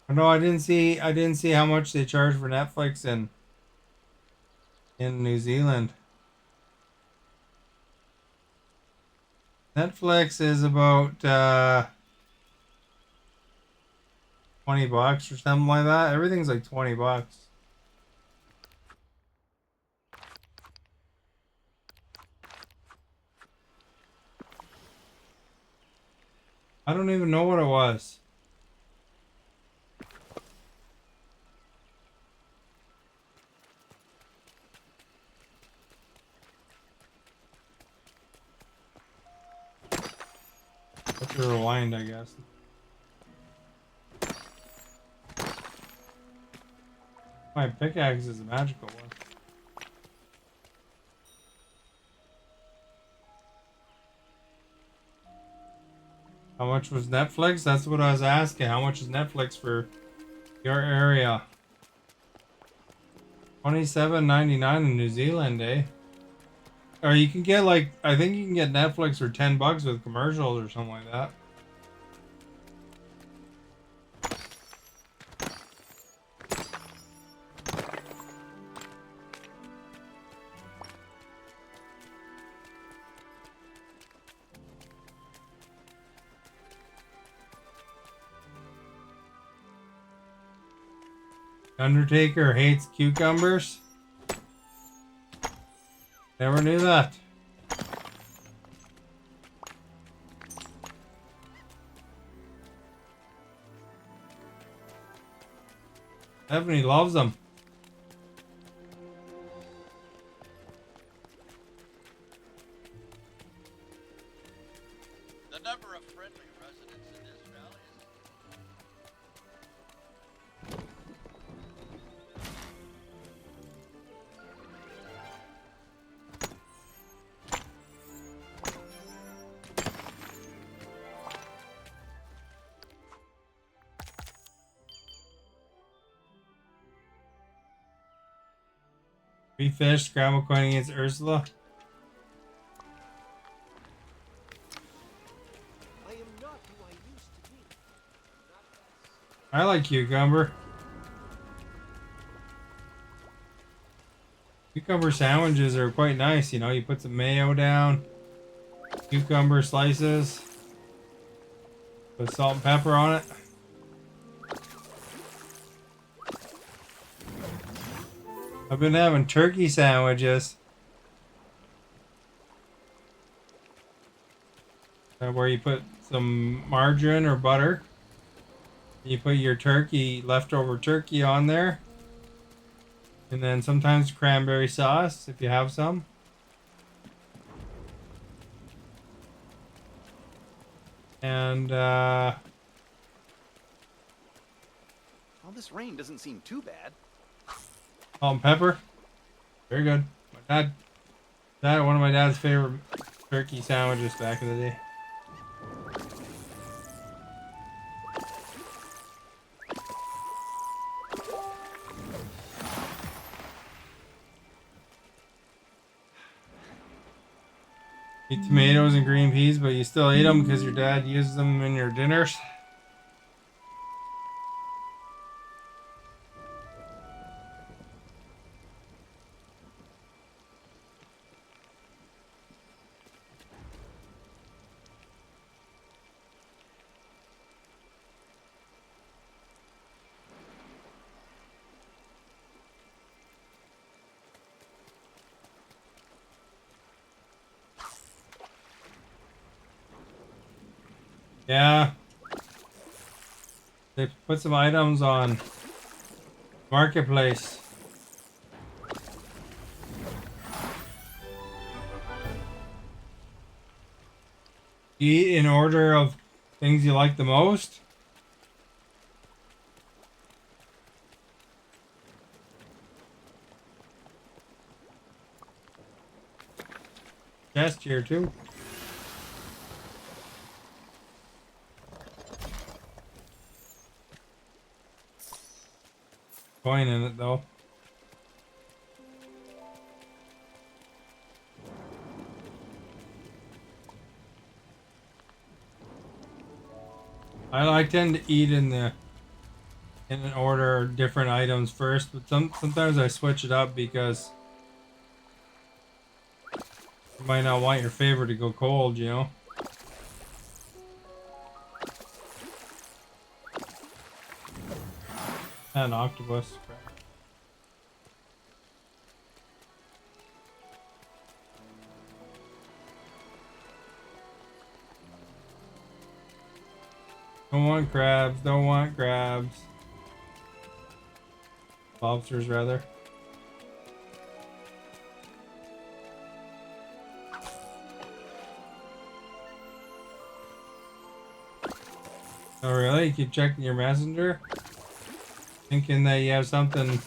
Oh, no, I didn't see how much they charge for Netflix in New Zealand. Netflix is about $20 or something like that. Everything's like $20. I don't even know what it was. Have to rewind, I guess. My pickaxe is a magical one. How much was Netflix? That's what I was asking. How much is Netflix for your area? $27.99 in New Zealand, eh? Or you can get like, I think you can get Netflix for $10 with commercials or something like that. Undertaker hates cucumbers? Never knew that. Stephanie loves them. The number of friendly residents in this valley is... Free fish, Scrabble coin against Ursula. I am not who I used to be. I like cucumber. Cucumber sandwiches are quite nice, you know. You put some mayo down, cucumber slices, put salt and pepper on it. I've been having turkey sandwiches. Where you put some margarine or butter. You put your turkey, leftover turkey on there. And then sometimes cranberry sauce, if you have some. And, Well, this rain doesn't seem too bad. salt and pepper. Very good. My dad, one of my dad's favorite turkey sandwiches back in the day. Eat tomatoes and green peas, but you still eat them because your dad uses them in your dinners. Yeah. They put some items on Marketplace. Eat in order of things you like the most. Chest here too. Coin in it though. I tend to eat in an order different items first, but sometimes I switch it up because you might not want your favorite to go cold, you know. An octopus. Don't want crabs. Don't want crabs. Lobsters, rather. Oh, really? You keep checking your messenger? Thinking that you have something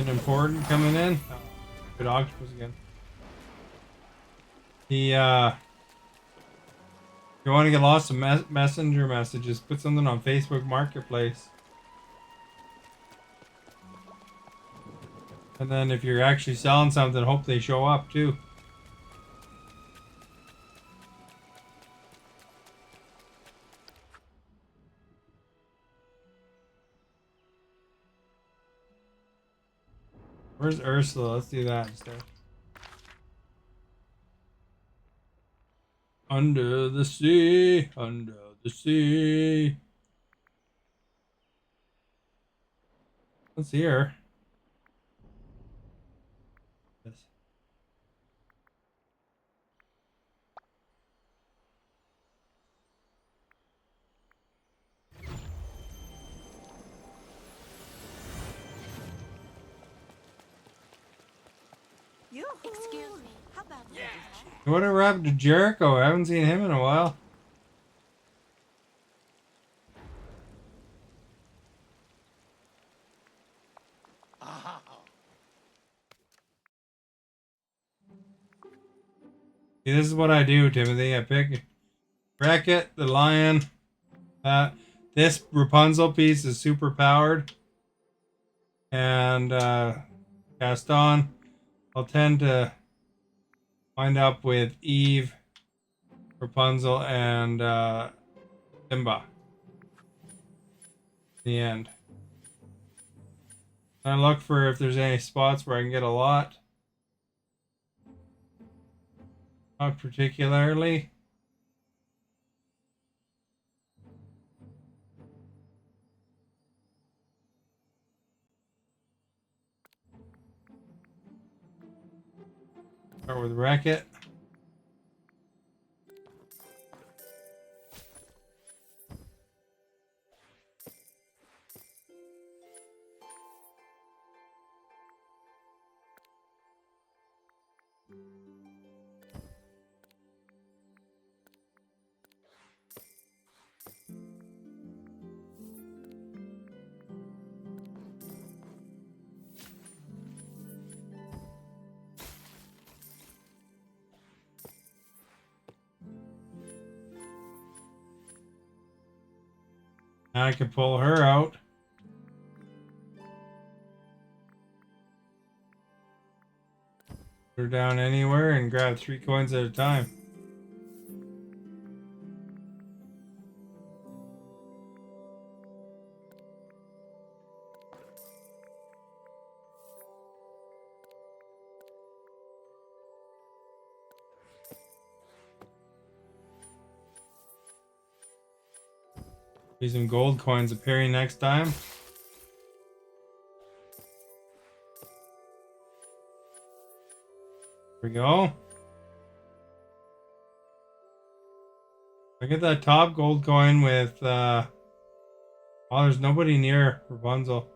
important coming in? Oh, good octopus again. If you want to get lost of messenger messages, put something on Facebook Marketplace. And then if you're actually selling something, hope they show up too. Where's Ursula? Let's do that instead. Under the sea, under the sea. Let's see her. Yes. Excuse me. How about that? Whatever happened to Jericho? I haven't seen him in a while. See, this is what I do, Timothy. I pick Wreck-It, the lion. This Rapunzel piece is super powered. And Gaston, I'll tend to wind up with Eve, Rapunzel, and Simba. In the end. I look for if there's any spots where I can get a lot. Not particularly. Start with Wreck-It. Now I can pull her out. Put her down anywhere and grab 3 coins at a time. See some gold coins appearing next time. There we go. Look at that top gold coin with oh, there's nobody near Rapunzel.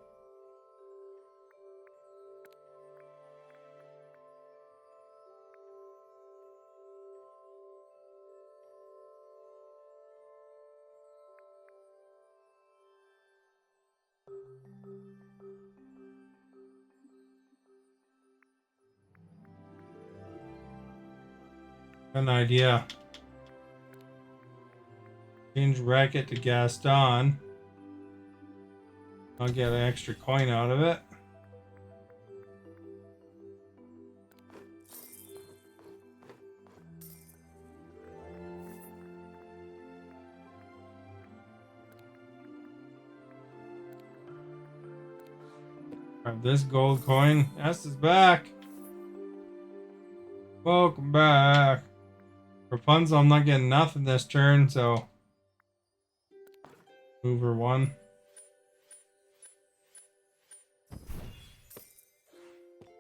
Got an idea. Change Wreck-It to Gaston. I'll get an extra coin out of it. Grab this gold coin. S is back. Welcome back. Rapunzel, I'm not getting nothing this turn, so move her 1.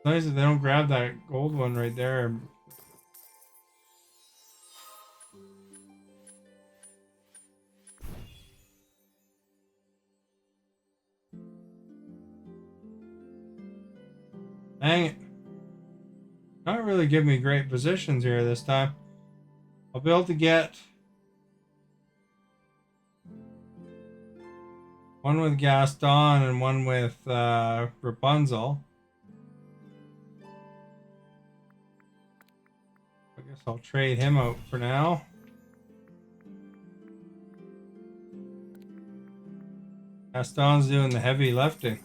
Nice if they don't grab that gold one right there. Dang it. Not really giving me great positions here this time. I'll be able to get one with Gaston and one with Rapunzel. I guess I'll trade him out for now. Gaston's doing the heavy lifting.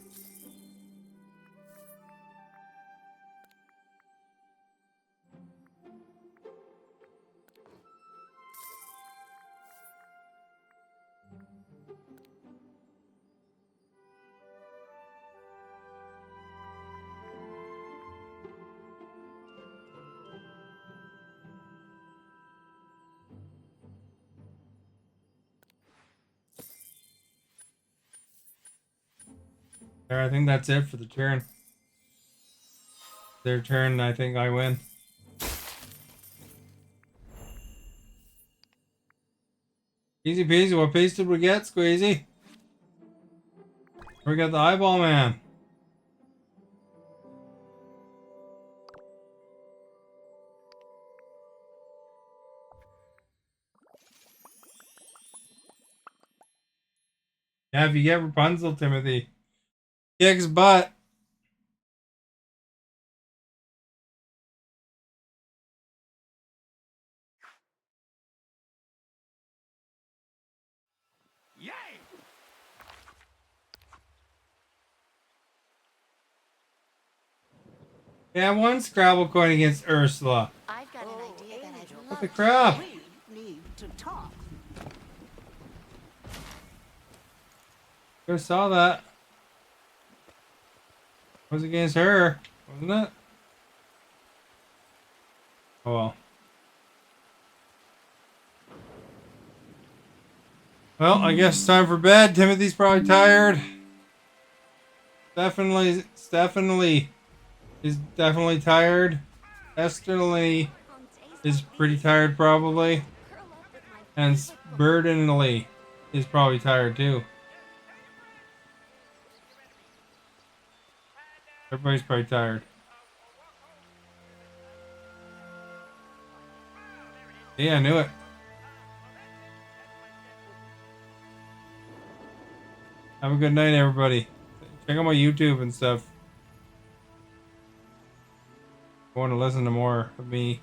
There, I think that's it for the turn. Their turn, I think I win. Easy peasy. What piece did we get, Squeezy? We got the eyeball man. Yeah, if you get Rapunzel, Timothy. Kicks butt. Yay! Yeah, one Scrabble coin against Ursula. I've got an idea that I'd What love the crap? We need to talk. Could have saw that. It was against her, wasn't it? Oh well. Well, I guess it's time for bed. Timothy's probably tired. Stephanie is definitely tired. Estherly is pretty tired probably. And Burdenly is probably tired too. Everybody's probably tired. Yeah, I knew it. Have a good night, everybody. Check out my YouTube and stuff. I want to listen to more of me.